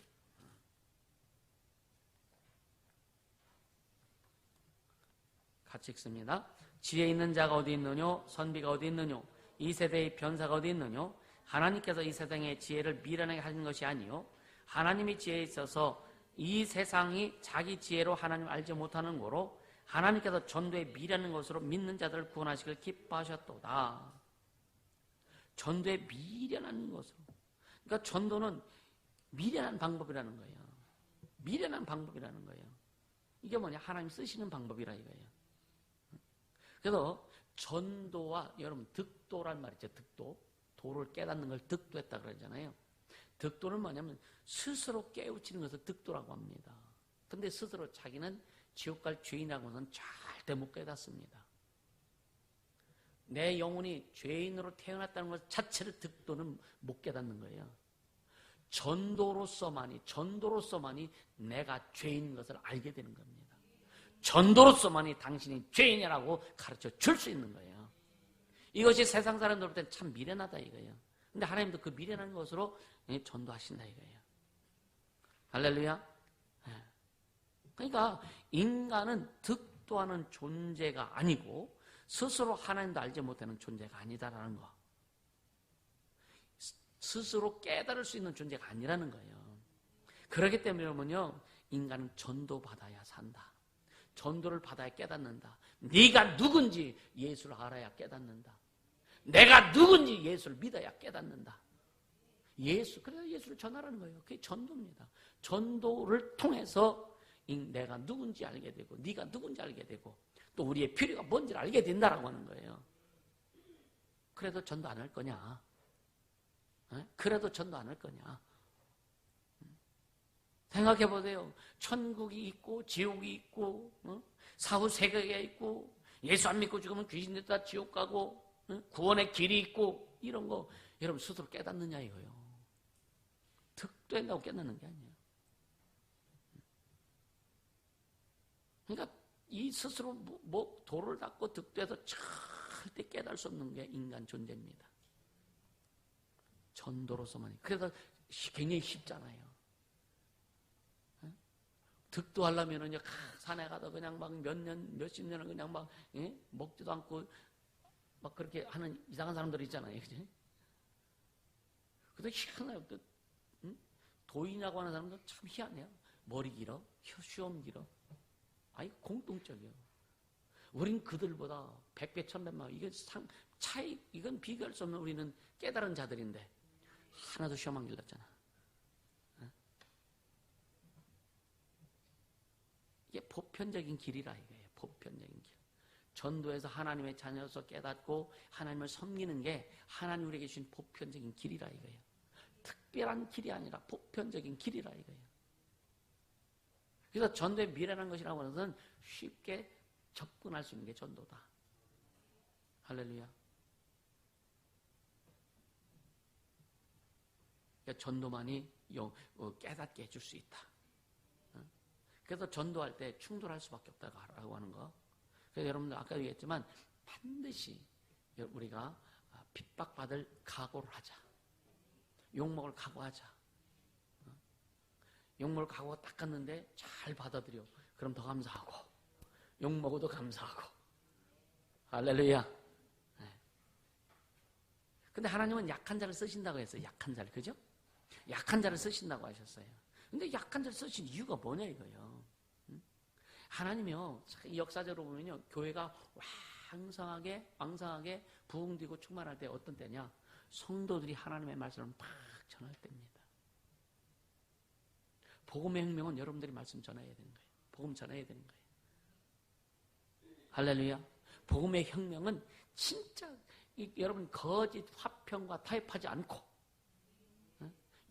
같이 읽습니다. 지혜 있는 자가 어디 있느뇨? 선비가 어디 있느뇨? 이 세대의 변사가 어디 있느뇨? 하나님께서 이 세상의 지혜를 미련하게 하신 것이 아니요 하나님이 지혜에 있어서 이 세상이 자기 지혜로 하나님을 알지 못하는 거로 하나님께서 전도에 미련한 것으로 믿는 자들을 구원하시길 기뻐하셨도다. 전도에 미련한 것으로. 그러니까 전도는 미련한 방법이라는 거예요. 미련한 방법이라는 거예요. 이게 뭐냐? 하나님 쓰시는 방법이라 이거예요. 그래서 전도와 여러분 득도란 말이죠. 득도. 도를 깨닫는 걸 득도했다 그러잖아요. 득도는 뭐냐면 스스로 깨우치는 것을 득도라고 합니다. 근데 스스로 자기는 지옥 갈 죄인이라고는 절대 못 깨닫습니다. 내 영혼이 죄인으로 태어났다는 것 자체를 득도는 못 깨닫는 거예요. 전도로서만이 내가 죄인인 것을 알게 되는 겁니다. 전도로서만이 당신이 죄인이라고 가르쳐 줄 수 있는 거예요. 이것이 세상 사람들 볼 때는 참 미련하다 이거예요. 근데 하나님도 그 미련한 것으로 전도하신다 이거예요. 할렐루야. 그러니까 인간은 득도하는 존재가 아니고 스스로 하나님도 알지 못하는 존재가 아니다라는 거. 스스로 깨달을 수 있는 존재가 아니라는 거예요. 그렇기 때문에 인간은 전도받아야 산다. 전도를 받아야 깨닫는다. 네가 누군지 예수를 알아야 깨닫는다. 내가 누군지 예수를 믿어야 깨닫는다. 그래서 예수를 전하라는 거예요. 그게 전도입니다. 전도를 통해서 내가 누군지 알게 되고 네가 누군지 알게 되고 또 우리의 필요가 뭔지를 알게 된다라고 하는 거예요. 그래도 전도 안 할 거냐? 그래도 전도 안 할 거냐? 생각해 보세요. 천국이 있고 지옥이 있고 사후 세계가 있고 예수 안 믿고 죽으면 귀신 됐다 지옥 가고 구원의 길이 있고 이런 거 여러분 스스로 깨닫느냐 이거요. 득도한다고 깨닫는 게 아니에요. 그러니까 이 스스로 도를 닦고 득도해서 절대 깨달을 수 없는 게 인간 존재입니다. 전도로서만. 그래서 굉장히 쉽잖아요. 득도하려면은요, 산에 가다 그냥 막 몇십 년을 그냥 막, 먹지도 않고 막 그렇게 하는 이상한 사람들 있잖아요. 그지? 근데 희한해요. 도인이라고 하는 사람들 참 희한해요. 머리 길어, 시험 길어. 아이, 공통적이에요. 우린 그들보다 100배, 1000배만, 이건 비교할 수 없는 우리는 깨달은 자들인데, 하나도 시험 안 길렀잖아. 이게 보편적인 길이라 이거예요. 보편적인 길. 전도에서 하나님의 자녀로서 깨닫고 하나님을 섬기는 게 하나님 우리에게 주신 보편적인 길이라 이거예요. 특별한 길이 아니라 보편적인 길이라 이거예요. 그래서 전도에 미련한 것이라고 하는 것은 쉽게 접근할 수 있는 게 전도다. 할렐루야. 그러니까 전도만이 깨닫게 해줄 수 있다. 그래서 전도할 때 충돌할 수밖에 없다고 하는 거. 그래서 여러분들 아까도 얘기했지만 반드시 우리가 핍박받을 각오를 하자. 욕먹을 각오하자. 욕먹을 각오가 딱 갔는데 잘 받아들여. 그럼 더 감사하고 욕먹어도 감사하고 할렐루야. 네. 근데 하나님은 약한 자를 쓰신다고 했어요. 약한 자를. 그죠? 약한 자를 쓰신다고 하셨어요. 근데 약한 자를 쓰신 이유가 뭐냐 이거예요. 하나님이요. 역사적으로 보면요. 교회가 왕성하게 부흥되고 충만할 때 어떤 때냐? 성도들이 하나님의 말씀을 막 전할 때입니다. 복음의 혁명은 여러분들이 말씀 전해야 되는 거예요. 복음 전해야 되는 거예요. 할렐루야. 복음의 혁명은 진짜 여러분 거짓 화평과 타협하지 않고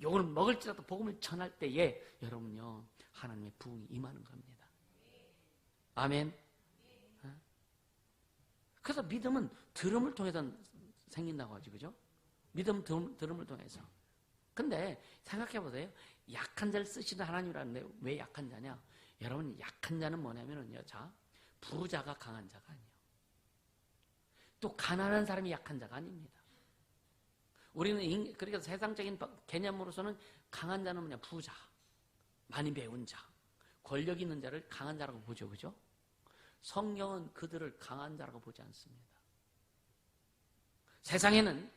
요걸 먹을지라도 복음을 전할 때에 여러분요 하나님의 부흥이 임하는 겁니다. 아멘. 그래서 믿음은 들음을 통해서 생긴다고 하죠. 그죠? 믿음은 들음을 통해서. 근데 생각해 보세요. 약한 자를 쓰시는 하나님이라는데 왜 약한 자냐? 여러분 약한 자는 뭐냐면요. 자, 부자가 강한 자가 아니에요. 또 가난한 사람이 약한 자가 아닙니다. 우리는 그러니까 세상적인 개념으로서는 강한 자는 뭐냐? 부자, 많이 배운 자, 권력 있는 자를 강한 자라고 보죠. 그죠? 성경은 그들을 강한 자라고 보지 않습니다. 세상에는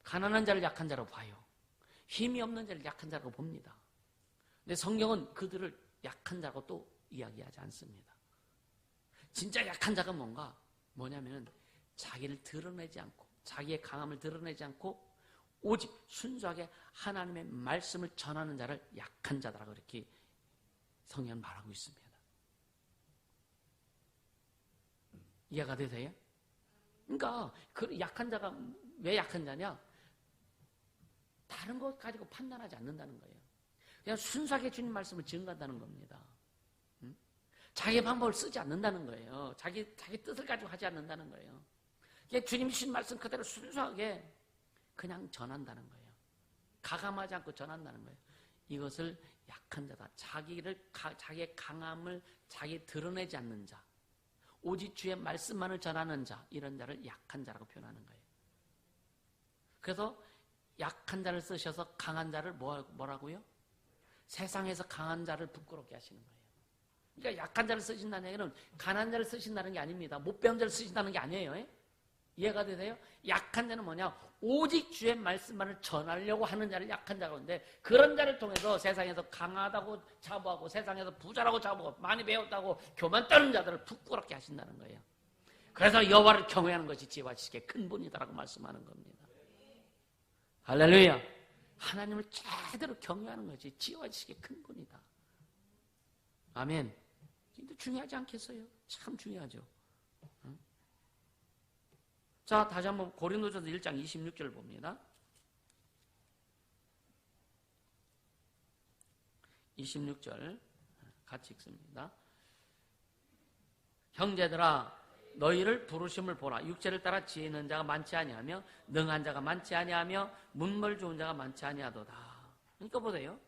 가난한 자를 약한 자라고 봐요. 힘이 없는 자를 약한 자라고 봅니다. 근데 성경은 그들을 약한 자라고 또 이야기하지 않습니다. 진짜 약한 자가 뭐냐면 자기를 드러내지 않고 자기의 강함을 드러내지 않고 오직 순수하게 하나님의 말씀을 전하는 자를 약한 자다라고 이렇게 성경은 말하고 있습니다. 이해가 되세요? 그러니까 그 약한 자가 왜 약한 자냐? 다른 것 가지고 판단하지 않는다는 거예요. 그냥 순수하게 주님 말씀을 증거한다는 겁니다. 자기 방법을 쓰지 않는다는 거예요. 자기 뜻을 가지고 하지 않는다는 거예요. 그냥 주님이 주신 말씀 그대로 순수하게 그냥 전한다는 거예요. 가감하지 않고 전한다는 거예요. 이것을 약한 자다. 자기의 강함을 자기 드러내지 않는 자. 오직 주의 말씀만을 전하는 자. 이런 자를 약한 자라고 표현하는 거예요. 그래서 약한 자를 쓰셔서 강한 자를 뭐라고요? 세상에서 강한 자를 부끄럽게 하시는 거예요. 그러니까 약한 자를 쓰신다는 얘기는 가난한 자를 쓰신다는 게 아닙니다. 못 배운 자를 쓰신다는 게 아니에요. 이해가 되세요? 약한 자는 뭐냐? 오직 주의 말씀만을 전하려고 하는 자를 약한 자라고 하는데 그런 자를 통해서 세상에서 강하다고 자부하고 세상에서 부자라고 자부하고 많이 배웠다고 교만 떠는 자들을 부끄럽게 하신다는 거예요. 그래서 여호와를 경외하는 것이 지혜와 지식의 근본이다라고 말씀하는 겁니다. 할렐루야. 하나님을 제대로 경외하는 것이 지혜와 지식의 근본이다. 아멘. 근데 중요하지 않겠어요? 참 중요하죠. 응? 자, 다시 한번 고린도전서 1장 26절 봅니다. 26절 같이 읽습니다. 형제들아 너희를 부르심을 보라. 육체를 따라 지혜 있는 자가 많지 아니하며 능한 자가 많지 아니하며 문물 좋은 자가 많지 아니하도다. 그러니까 보세요.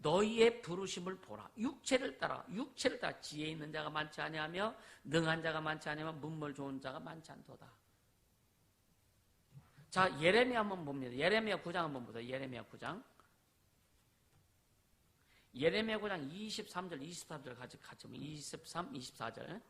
너희의 부르심을 보라. 육체를 따라 지혜 있는 자가 많지 아니하며 능한 자가 많지 아니하며 문물 좋은 자가 많지 않도다. 자, 예레미야 한번 봅니다. 예레미야 9장 한번 보세요. 예레미야 9장. 예레미야 9장 23절, 24절 같이 보면 23, 24절.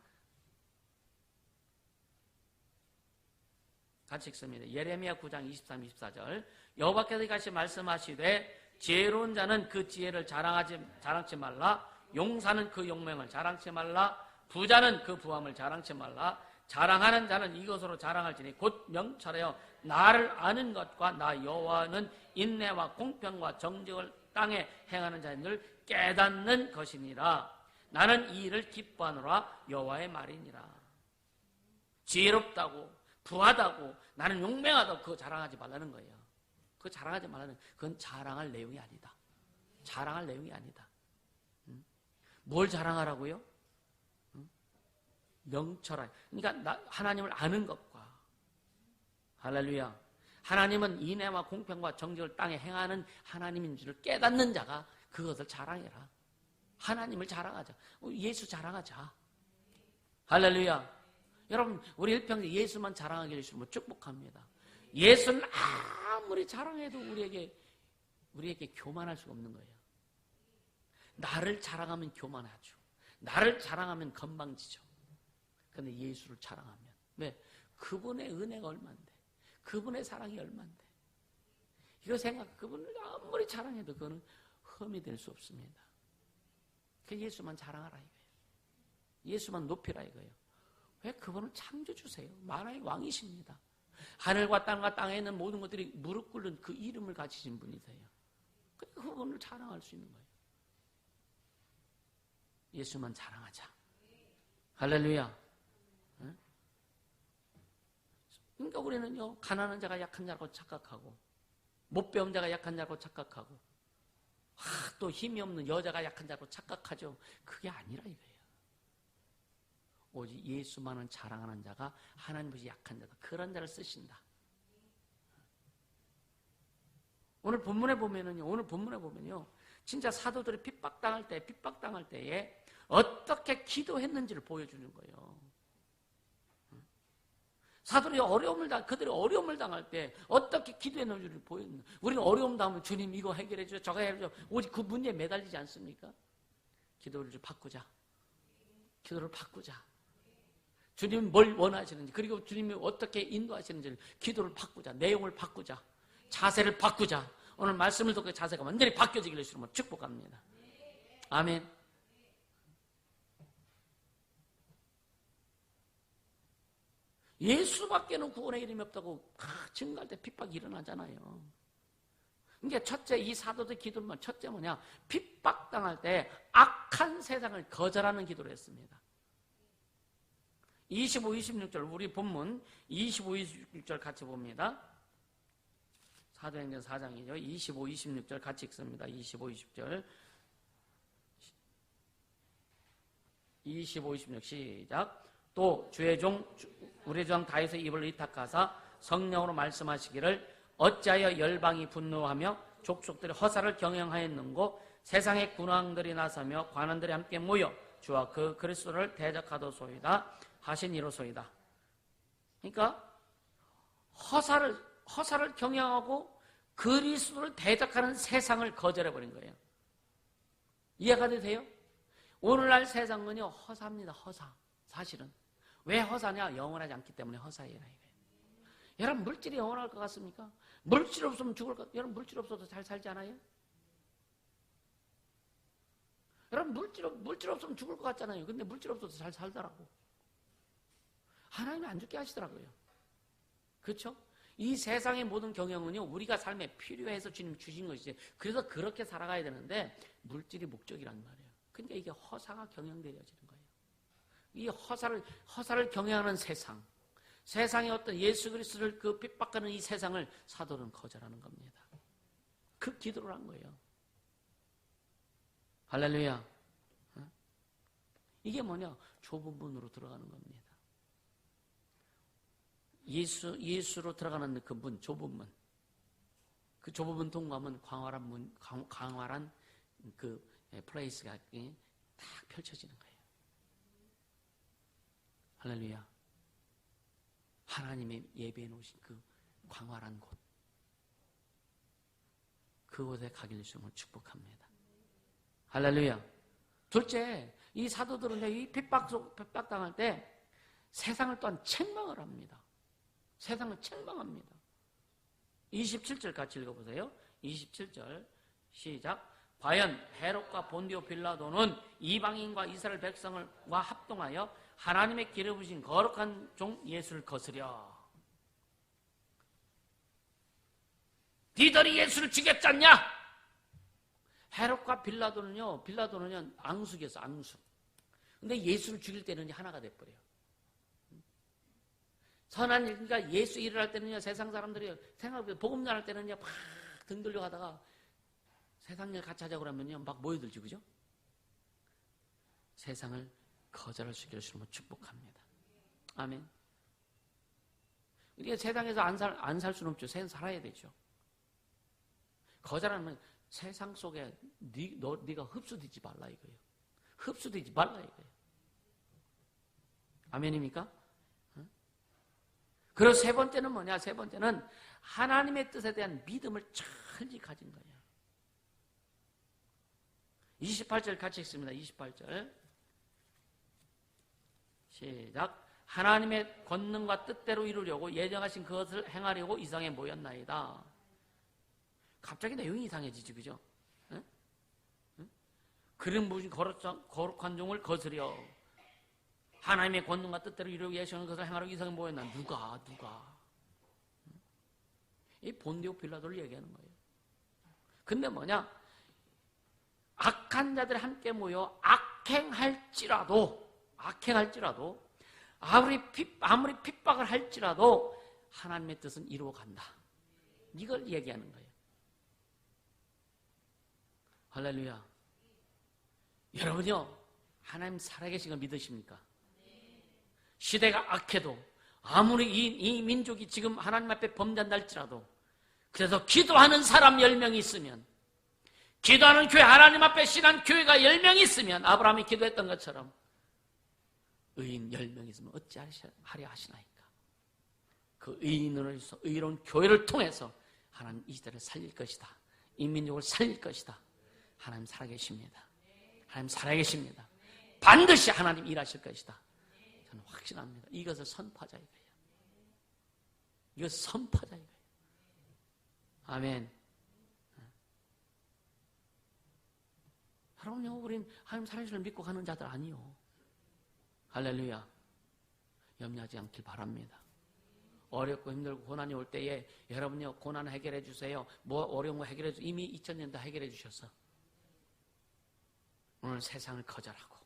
같이 읽습니다. 예레미야 9장 23, 24절. 여호와께서 이같이 말씀하시되 지혜로운 자는 그 지혜를 자랑치 말라. 용사는 그 용맹을 자랑치 말라. 부자는 그 부함을 자랑치 말라. 자랑하는 자는 이것으로 자랑할지니 곧 명철하여 나를 아는 것과 나 여호와는 인내와 공평과 정직을 땅에 행하는 자들 깨닫는 것이니라. 나는 이 일을 기뻐하노라. 여호와의 말이니라. 지혜롭다고 부하다고 나는 용맹하다고 그거 자랑하지 말라는 거예요. 그거 자랑하지 말라는 그건 자랑할 내용이 아니다. 자랑할 내용이 아니다. 뭘 자랑하라고요? 명철하게. 그러니까 하나님을 아는 것과 할렐루야. 하나님은 인애와 공평과 정직을 땅에 행하는 하나님인 줄을 깨닫는 자가 그것을 자랑해라. 하나님을 자랑하자. 예수 자랑하자. 할렐루야. 여러분 우리 일평생 예수만 자랑하게 해주시면 축복합니다. 예수는 아무리 자랑해도 우리에게 교만할 수가 없는 거예요. 나를 자랑하면 교만하죠. 나를 자랑하면 건방지죠. 근데 예수를 자랑하면. 왜? 그분의 은혜가 얼만데, 그분의 사랑이 얼만데. 이거 그분을 아무리 자랑해도 그거는 흠이 될 수 없습니다. 그 예수만 자랑하라 이거예요. 예수만 높이라 이거예요. 왜? 그분은 창조주세요. 만화의 왕이십니다. 하늘과 땅과 땅에 있는 모든 것들이 무릎 꿇는 그 이름을 가지신 분이세요. 그분을 자랑할 수 있는 거예요. 예수만 자랑하자. 할렐루야. 그러니까 우리는요, 가난한 자가 약한 자라고 착각하고, 못 배운 자가 약한 자라고 착각하고, 또 힘이 없는 여자가 약한 자라고 착각하죠. 그게 아니라 이거예요. 오직 예수만은 자랑하는 자가 하나님 보시 약한 자다. 그런 자를 쓰신다. 오늘 본문에 보면요, 진짜 사도들이 핍박당할 때에 어떻게 기도했는지를 보여주는 거예요. 사도들이 그들이 어려움을 당할 때 어떻게 기도했는지를 보여주는 거예요. 우리는 어려움 당하면 주님 이거 해결해 주세요, 저거 해결해 주세요. 오직 그 문제에 매달리지 않습니까? 기도를 좀 바꾸자. 기도를 바꾸자. 주님이 뭘 원하시는지, 그리고 주님이 어떻게 인도하시는지를 기도를 바꾸자. 내용을 바꾸자. 자세를 바꾸자. 오늘 말씀을 듣고 자세가 완전히 바뀌어지기를 주님으로 축복합니다. 아멘. 예수밖에는 구원의 이름이 없다고 증거할 때 핍박이 일어나잖아요. 그러니까 첫째, 이 사도들 기도는 첫째 뭐냐? 핍박당할 때 악한 세상을 거절하는 기도를 했습니다. 25, 26절 우리 본문 25, 26절 같이 봅니다. 사도행전 4장이죠. 25, 26절 같이 읽습니다. 25, 20절 25, 26 시작. 또 우리 주 왕 다윗의 입을 의탁하사 성령으로 말씀하시기를 어찌하여 열방이 분노하며 족속들이 허사를 경영하였는고 세상의 군왕들이 나서며 관원들이 함께 모여 주와 그 그리스도를 대적하도소이다 하신 이로소이다. 그러니까 허사를 경영하고 그리스도를 대적하는 세상을 거절해버린 거예요. 이해가 되세요? 오늘날 세상은요, 허사입니다. 허사. 사실은. 왜 허사냐? 영원하지 않기 때문에 허사예요. 여러분, 물질이 영원할 것 같습니까? 물질 없으면 죽을 것 같아요. 여러분, 물질 없어도 잘 살지 않아요? 여러분, 물질 없으면 죽을 것 같잖아요. 근데 물질 없어도 잘 살더라고. 하나님이 안 죽게 하시더라고요. 그렇죠? 이 세상의 모든 경영은요, 우리가 삶에 필요해서 주님 주신 것이지. 그래서 그렇게 살아가야 되는데 물질이 목적이란 말이에요. 그러니까 이게 허사가 경영되어지는 거예요. 이 허사를 경영하는 세상의 어떤 예수 그리스도를 그 핍박하는 이 세상을 사도는 거절하는 겁니다. 그 기도를 한 거예요. 할렐루야. 이게 뭐냐? 좁은 문으로 들어가는 겁니다. 예수로 들어가는 그 문, 좁은 문. 그 좁은 문 통과하면 광활한 그 플레이스가 딱 펼쳐지는 거예요. 할렐루야. 하나님의 예배해 놓으신 그 광활한 곳. 그곳에 가길 주님을 축복합니다. 할렐루야. 둘째, 이 사도들은 이 핍박당할 때 세상을 또한 책망을 합니다. 세상을 책망합니다. 27절 같이 읽어보세요. 27절 시작. 과연 헤롯과 본디오 빌라도는 이방인과 이스라엘 백성과 합동하여 하나님의 기름 부으신 거룩한 종 예수를 거스려. 니들이 예수를 죽였지 않냐? 헤롯과 빌라도는요 앙숙이었어, 앙숙. 근데 예수를 죽일 때는 하나가 돼버려요. 선한 일, 그러니까 예수 일을 할 때는요, 세상 사람들이 생각보다 복음 전할 때는요, 막 등 들려 가다가 세상 일 같이 하자고 그러면요, 막 모여들지, 그죠? 세상을 거절할 수 있기를 주님으로 축복합니다. 아멘. 우리가 세상에서 안 살 수는 없죠. 세상 살아야 되죠. 거절하면 세상 속에 네가 흡수되지 말라 이거예요. 흡수되지 말라 이거예요. 아멘입니까? 그리고 세 번째는 뭐냐? 세 번째는 하나님의 뜻에 대한 믿음을 철저히 가진 거예요. 28절 같이 읽습니다. 28절 시작. 하나님의 권능과 뜻대로 이루려고 예정하신 그것을 행하려고 이 세상에 모였나이다. 갑자기 내용이 이상해지지, 그죠? 응? 응? 그런 무슨 거룩한 종을 거스려 하나님의 권능과 뜻대로 이루려고 예정하신 것을 행하려고 이 세상에 모였나? 누가? 응? 이 본디오 빌라도를 얘기하는 거예요. 근데 뭐냐? 악한 자들이 함께 모여 악행할지라도 아무리 핍박을 할지라도 하나님의 뜻은 이루어간다. 이걸 얘기하는 거예요. 할렐루야. 여러분요, 하나님 살아계신 걸 믿으십니까? 시대가 악해도 아무리 이 민족이 지금 하나님 앞에 범죄한다 할지라도 그래서 기도하는 사람 10명이 있으면, 기도하는 교회, 하나님 앞에 신한 교회가 10명이 있으면 아브라함이 기도했던 것처럼 의인 10명이 있으면 어찌하려 하시나이까. 그 의인으로서 의로운 교회를 통해서 하나님 이 시대를 살릴 것이다. 이 민족을 살릴 것이다. 하나님 살아계십니다. 하나님 살아계십니다. 반드시 하나님 일하실 것이다. 저는 확신합니다. 이것을 선포하자 이거예요. 이것을 선포하자 이거예요. 아멘. 여러분요, 우린 하나님 살아계심을 믿고 가는 자들 아니요. 할렐루야. 염려하지 않길 바랍니다. 어렵고 힘들고 고난이 올 때에 여러분요, 고난 해결해 주세요. 뭐 어려운 거 해결해 주세요. 이미 2000년도 해결해 주셔서 오늘 세상을 거절하고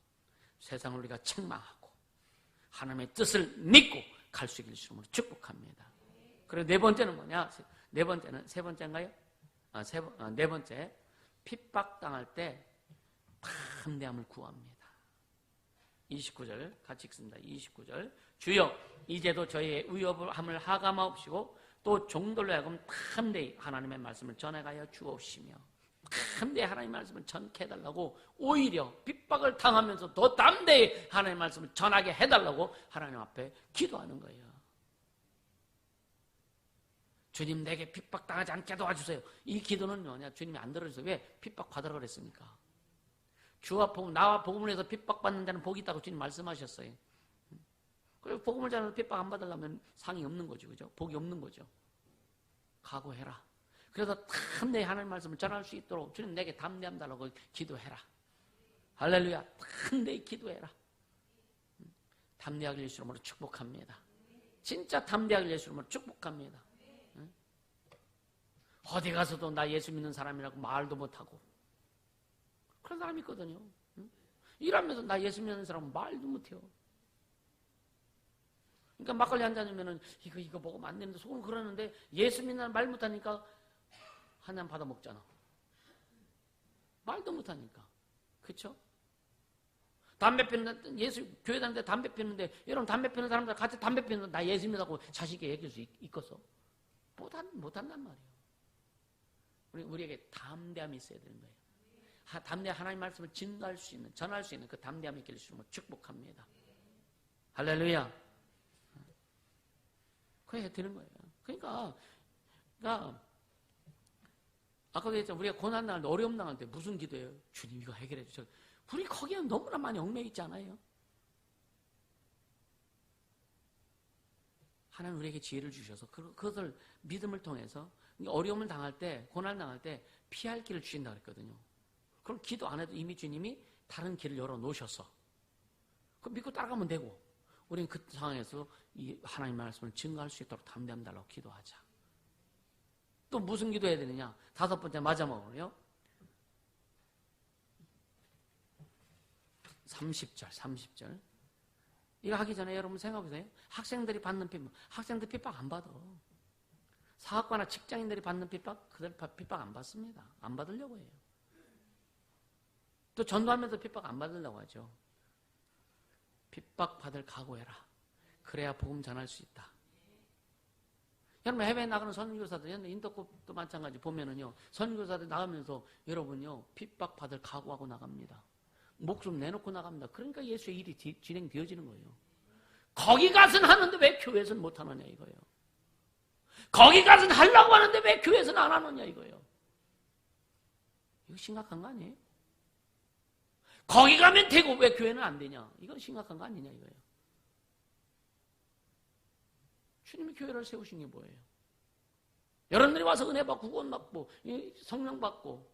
세상을 우리가 책망하고 하나님의 뜻을 믿고 갈 수 있길 주님으로 축복합니다. 그리고 네 번째는 뭐냐? 네 번째인가요? 네 번째, 핍박당할 때 담대함을 구합니다. 29절 같이 읽습니다. 29절. 주여 이제도 저희의 위협함을 하감하옵시고 또 종들로 하여금 담대히 하나님의 말씀을 전해가여 주옵시며, 담대히 하나님의 말씀을 전케 해달라고, 오히려 핍박을 당하면서 더 담대히 하나님의 말씀을 전하게 해달라고 하나님 앞에 기도하는 거예요. 주님 내게 핍박당하지 않게 도와주세요. 이 기도는 뭐냐? 주님이 안 들어주세요. 왜? 핍박받으라고 그랬습니까? 주와 복음, 나와 복음을 해서 핍박받는 자는 복이 있다고 주님 말씀하셨어요. 그리고 복음을 전해서 핍박 안 받으려면 상이 없는 거죠. 그죠? 복이 없는 거죠. 각오해라. 그래서 담대히 하나님 말씀을 전할 수 있도록 주님 내게 담대함 달라고 기도해라. 할렐루야. 담대히 기도해라. 담대하게 예수 이름으로 축복합니다. 진짜 담대하게 예수 이름으로 축복합니다. 어디 가서도 나 예수 믿는 사람이라고 말도 못하고 그런 사람이 있거든요. 일하면서 나 예수 믿는 사람은 말도 못해요. 그러니까 막걸리 한 잔이면은 이거 먹으면 안 되는데 속은 그러는데 예수 믿는 말 못하니까 한 잔 받아 먹잖아. 말도 못하니까. 그렇죠? 담배 피는 예수 교회 다니는데 담배 피는데 여러분 담배 피는 사람들 같이 담배 피는 나 예수 믿는다고 자식에게 얘기할 수 있겠어? 못한단 말이에요. 우리에게 담대함이 있어야 되는 거예요. 담대 하나님 말씀을 증거할 수 있는, 전할 수 있는 그 담대함이 있기를 주님으로 축복합니다. 할렐루야. 그래야 되는 거예요. 그러니까 아까도 했잖아요. 우리가 고난 당할 때, 어려움 당할 때 무슨 기도예요? 주님 이거 해결해 주세요. 우리 거기에 너무나 많이 얽매여 있지 않아요? 하나님 우리에게 지혜를 주셔서 그것을 믿음을 통해서 어려움을 당할 때, 고난을 당할 때 피할 길을 주신다 그랬거든요. 그럼 기도 안 해도 이미 주님이 다른 길을 열어놓으셔서 그 믿고 따라가면 되고, 우리는 그 상황에서 이 하나님 말씀을 증거할 수 있도록 담대함 달라고 기도하자. 또 무슨 기도해야 되느냐? 5번째 맞아먹어요. 30절. 이거 하기 전에 여러분 생각해보세요. 학생들이 받는 핍박, 학생들 핍박 안 받아. 사업가나 직장인들이 받는 핍박, 그들 핍박 안 받습니다. 안 받으려고 해요. 또 전도하면서 핍박 안 받으려고 하죠. 핍박 받을 각오해라. 그래야 복음 전할 수 있다. 여러분 해외에 나가는 선교사들, 인터컵도 마찬가지 보면은요, 선교사들 나가면서 여러분요 핍박 받을 각오하고 나갑니다. 목숨 내놓고 나갑니다. 그러니까 예수의 일이 진행되어지는 거예요. 거기 가서는 하는데 왜 교회에서는 못 하느냐 이거예요. 거기 가서는 하려고 하는데 왜 교회에서는 안 하느냐 이거예요. 이거 심각한 거 아니에요? 거기 가면 되고 왜 교회는 안 되냐? 이건 심각한 거 아니냐 이거예요. 주님이 교회를 세우신 게 뭐예요? 여러분들이 와서 은혜 받고 구원 받고 성령 받고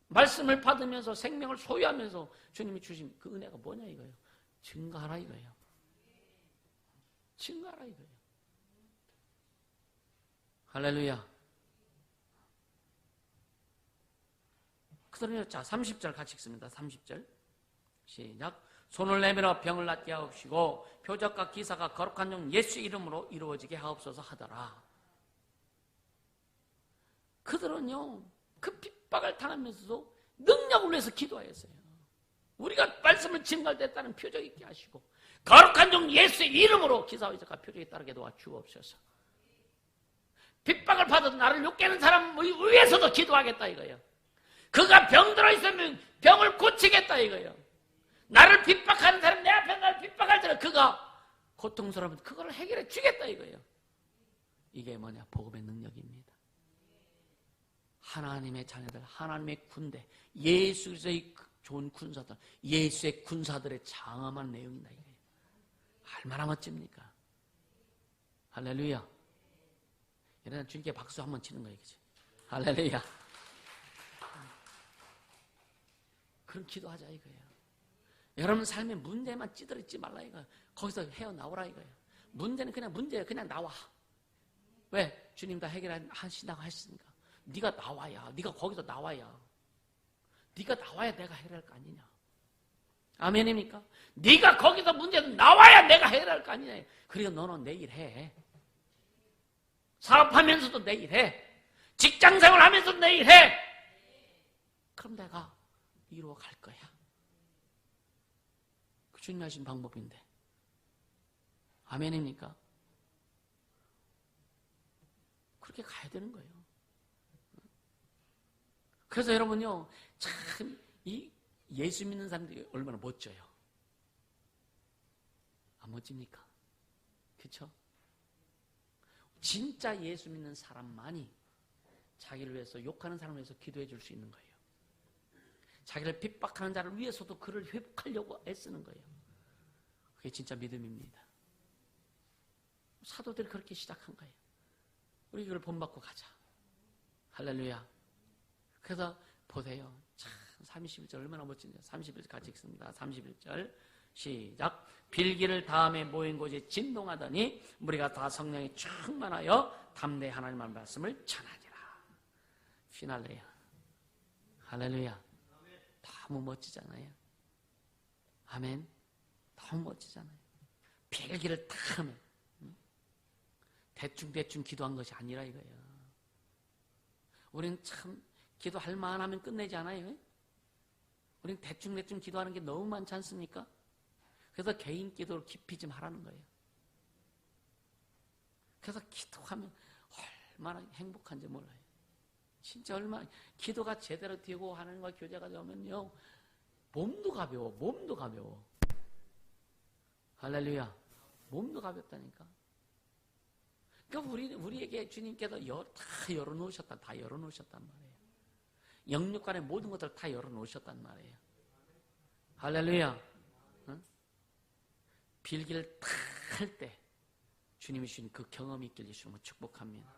말씀을 받으면서 생명을 소유하면서 주님이 주신 그 은혜가 뭐냐 이거예요. 증거하라 이거예요. 증거하라 이거예요. 할렐루야. 그러면 자 30절 같이 읽습니다. 30절 시작. 손을 내밀어 병을 낫게 하옵시고 표적과 기사가 거룩한 종 예수 이름으로 이루어지게 하옵소서 하더라. 그들은요 그 핍박을 당하면서도 능력을 위해서 기도하였어요. 우리가 말씀을 증거할 때 따른 표적 있게 하시고 거룩한 종 예수의 이름으로 기사와 이적과 표적에 따르게 도와주옵소서. 핍박을 받아도 나를 욕되는 사람 위해서도 기도하겠다 이거예요. 그가 병들어 있으면 병을 고치겠다 이거예요. 나를 핍박하는 사람, 내 앞에 나를 핍박할 때는 그가 고통스러우면 그걸 해결해 주겠다 이거예요. 이게 뭐냐? 복음의 능력입니다. 하나님의 자녀들, 하나님의 군대, 예수 그리스도의 좋은 군사들, 예수의 군사들의 장엄한 내용이다 이거예요. 얼마나 멋집니까? 할렐루야. 이러나 주님께 박수 한번 치는 거예요. 그치? 할렐루야. 그런 기도하자 이거예요. 여러분 삶의 문제만 찌들이지 말라 이거예요. 거기서 헤어나오라 이거예요. 문제는 그냥 문제예요. 그냥 나와. 왜? 주님 다 해결하신다고 하시니까. 네가 나와야. 네가 거기서 나와야. 네가 나와야 내가 해결할 거 아니냐. 아멘입니까? 네가 거기서 문제는 나와야 내가 해결할 거 아니냐. 그리고 너는 내일 해. 사업하면서도 내일 해. 직장생활 하면서도 내일 해. 그럼 내가 이루어 갈 거야. 그 주님이 하신 방법인데. 아멘입니까? 그렇게 가야 되는 거예요. 그래서 여러분요, 참, 이 예수 믿는 사람들이 얼마나 멋져요. 안 멋집니까? 그쵸? 진짜 예수 믿는 사람만이 자기를 위해서 욕하는 사람을 위해서 기도해 줄 수 있는 거예요. 자기를 핍박하는 자를 위해서도 그를 회복하려고 애쓰는 거예요. 그게 진짜 믿음입니다. 사도들이 그렇게 시작한 거예요. 우리 그걸 본받고 가자. 할렐루야. 그래서 보세요. 참 31절 얼마나 멋진지. 31절 같이 읽습니다. 31절 시작. 빌기를 다음에 모인 곳에 진동하더니 무리가 다 성령에 충만하여 담대히 하나님의 말씀을 전하니라. 피날레야. 할렐루야. 너무 멋지잖아요. 아멘. 너무 멋지잖아요. 빌기를 다 하면 대충 기도한 것이 아니라 이거예요. 우리는 참 기도할 만하면 끝내지 않아요? 우리는 대충 기도하는 게 너무 많지 않습니까? 그래서 개인 기도를 깊이 좀 하라는 거예요. 그래서 기도하면 얼마나 행복한지 몰라요. 진짜 얼마나 기도가 제대로 되고 하나님과 교제가 되면요 몸도 가벼워. 할렐루야. 몸도 가볍다니까. 그러니까 우리에게 주님께서 다 열어놓으셨단 말이에요. 영육간의 모든 것들을 다 열어놓으셨단 말이에요. 할렐루야. 응? 빌기를 다 할 때 주님이 주신 그 경험이 있길 예수님을 축복합니다.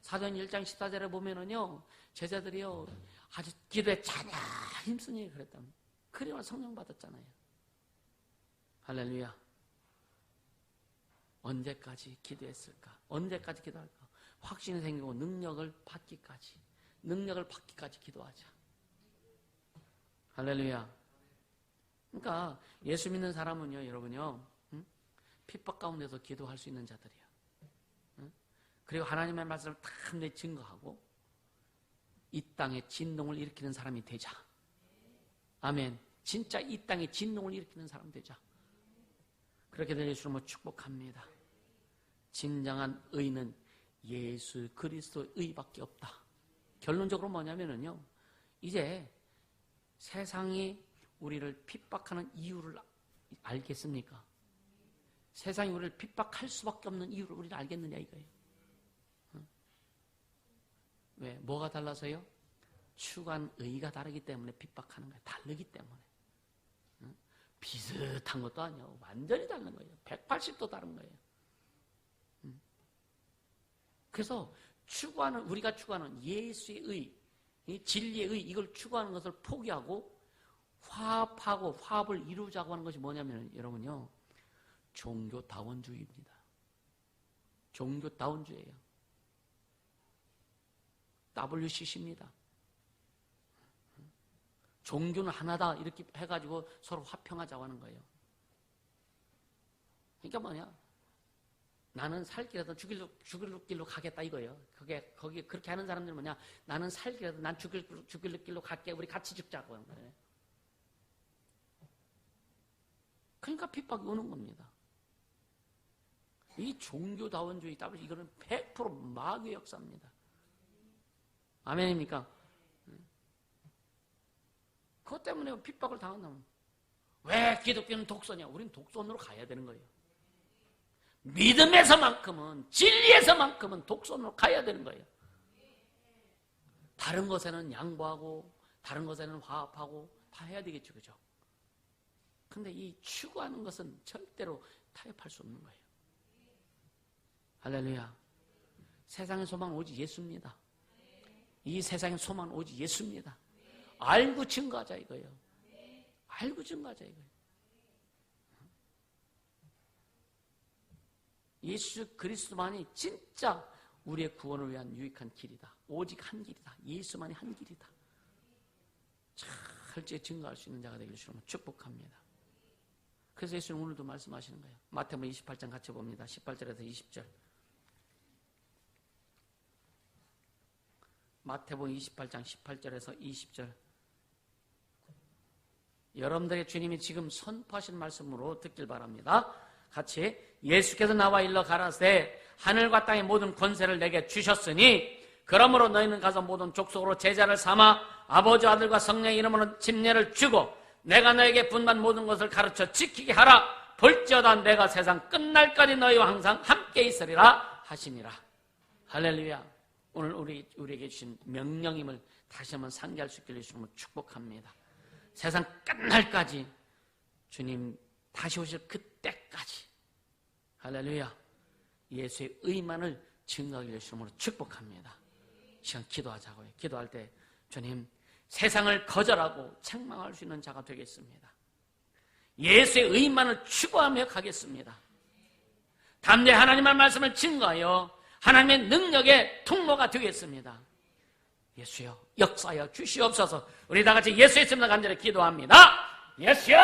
사도행 1장 14절에 보면은요 제자들이요 아주 기도에 자냐 힘쓰니 그랬다면 그래야 성령 받았잖아요. 할렐루야. 언제까지 기도했을까? 언제까지 기도할까? 확신이 생기고 능력을 받기까지 기도하자. 할렐루야. 그러니까 예수 믿는 사람은요, 여러분요, 핍박 가운데서 기도할 수 있는 자들이야. 그리고 하나님의 말씀을 탐내 증거하고 이 땅에 진동을 일으키는 사람이 되자. 아멘. 진짜 이 땅에 진동을 일으키는 사람 되자. 그렇게 될 예수님을 축복합니다. 진정한 의는 예수 그리스도의 의밖에 없다. 결론적으로 뭐냐면요, 이제 세상이 우리를 핍박하는 이유를 알겠습니까? 세상이 우리를 핍박할 수밖에 없는 이유를 우리는 알겠느냐 이거예요. 왜? 뭐가 달라서요? 추구한 의가 다르기 때문에 핍박하는 거예요. 다르기 때문에. 비슷한 것도 아니에요. 완전히 다른 거예요. 180도 다른 거예요. 그래서 우리가 추구하는 예수의 의, 이 진리의 의, 이걸 추구하는 것을 포기하고 화합을 이루자고 하는 것이 뭐냐면 여러분요, 종교다원주의입니다. 종교다원주의예요. WCC입니다. 종교는 하나다 이렇게 해가지고 서로 화평하자고 하는 거예요. 그러니까 뭐냐, 나는 살 길에서 죽을 길로 가겠다 이거예요. 거기 그렇게 하는 사람들은 뭐냐, 나는 살 길에서 난 죽을 길로 갈게, 우리 같이 죽자고 하는 거예요. 그러니까 핍박이 오는 겁니다. 이 종교다원주의, 이거는 100% 마귀의 역사입니다. 아멘입니까? 그것 때문에 핍박을 당한다면, 왜 기독교는 독선이야? 우린 독선으로 가야 되는 거예요. 믿음에서만큼은, 진리에서만큼은 독선으로 가야 되는 거예요. 다른 것에는 양보하고 다른 것에는 화합하고 다 해야 되겠죠, 그죠? 근데 이 추구하는 것은 절대로 타협할 수 없는 거예요. 할렐루야. 세상의 소망은 오직 예수입니다. 이 세상의 소망은 오직 예수입니다. 알고 증거하자 이거예요. 알고 증거하자 이거예요. 예수 그리스도만이 진짜 우리의 구원을 위한 유익한 길이다. 오직 한 길이다. 예수만이 한 길이다. 철저히 증거할 수 있는 자가 되기를 주로 축복합니다. 그래서 예수는 오늘도 말씀하시는 거예요. 마태복음 28장 같이 봅니다. 18절에서 20절. 마태복음 28장 18절에서 20절. 여러분들의 주님이 지금 선포하신 말씀으로 듣길 바랍니다. 같이. 예수께서 나와 일러 가라사대 하늘과 땅의 모든 권세를 내게 주셨으니 그러므로 너희는 가서 모든 족속으로 제자를 삼아 아버지 아들과 성령의 이름으로 침례를 주고 내가 너에게 분반 모든 것을 가르쳐 지키게 하라. 볼지어다 내가 세상 끝날까지 너희와 항상 함께 있으리라 하시니라. 할렐루야. 오늘 우리에게 주신 명령임을 다시 한번 상기할 수 있기를 주님을 축복합니다. 세상 끝날까지 주님 다시 오실 그때까지 할렐루야 예수의 의만을 증거하기를 주님으로 축복합니다. 시간 기도하자고요. 기도할 때 주님 세상을 거절하고 책망할 수 있는 자가 되겠습니다. 예수의 의만을 추구하며 가겠습니다. 담대히 하나님의 말씀을 증거하여 하나님의 능력의 통로가 되겠습니다. 예수여 역사하여 주시옵소서. 우리 다 같이 예수의 이름으로 간절히 기도합니다. 예수여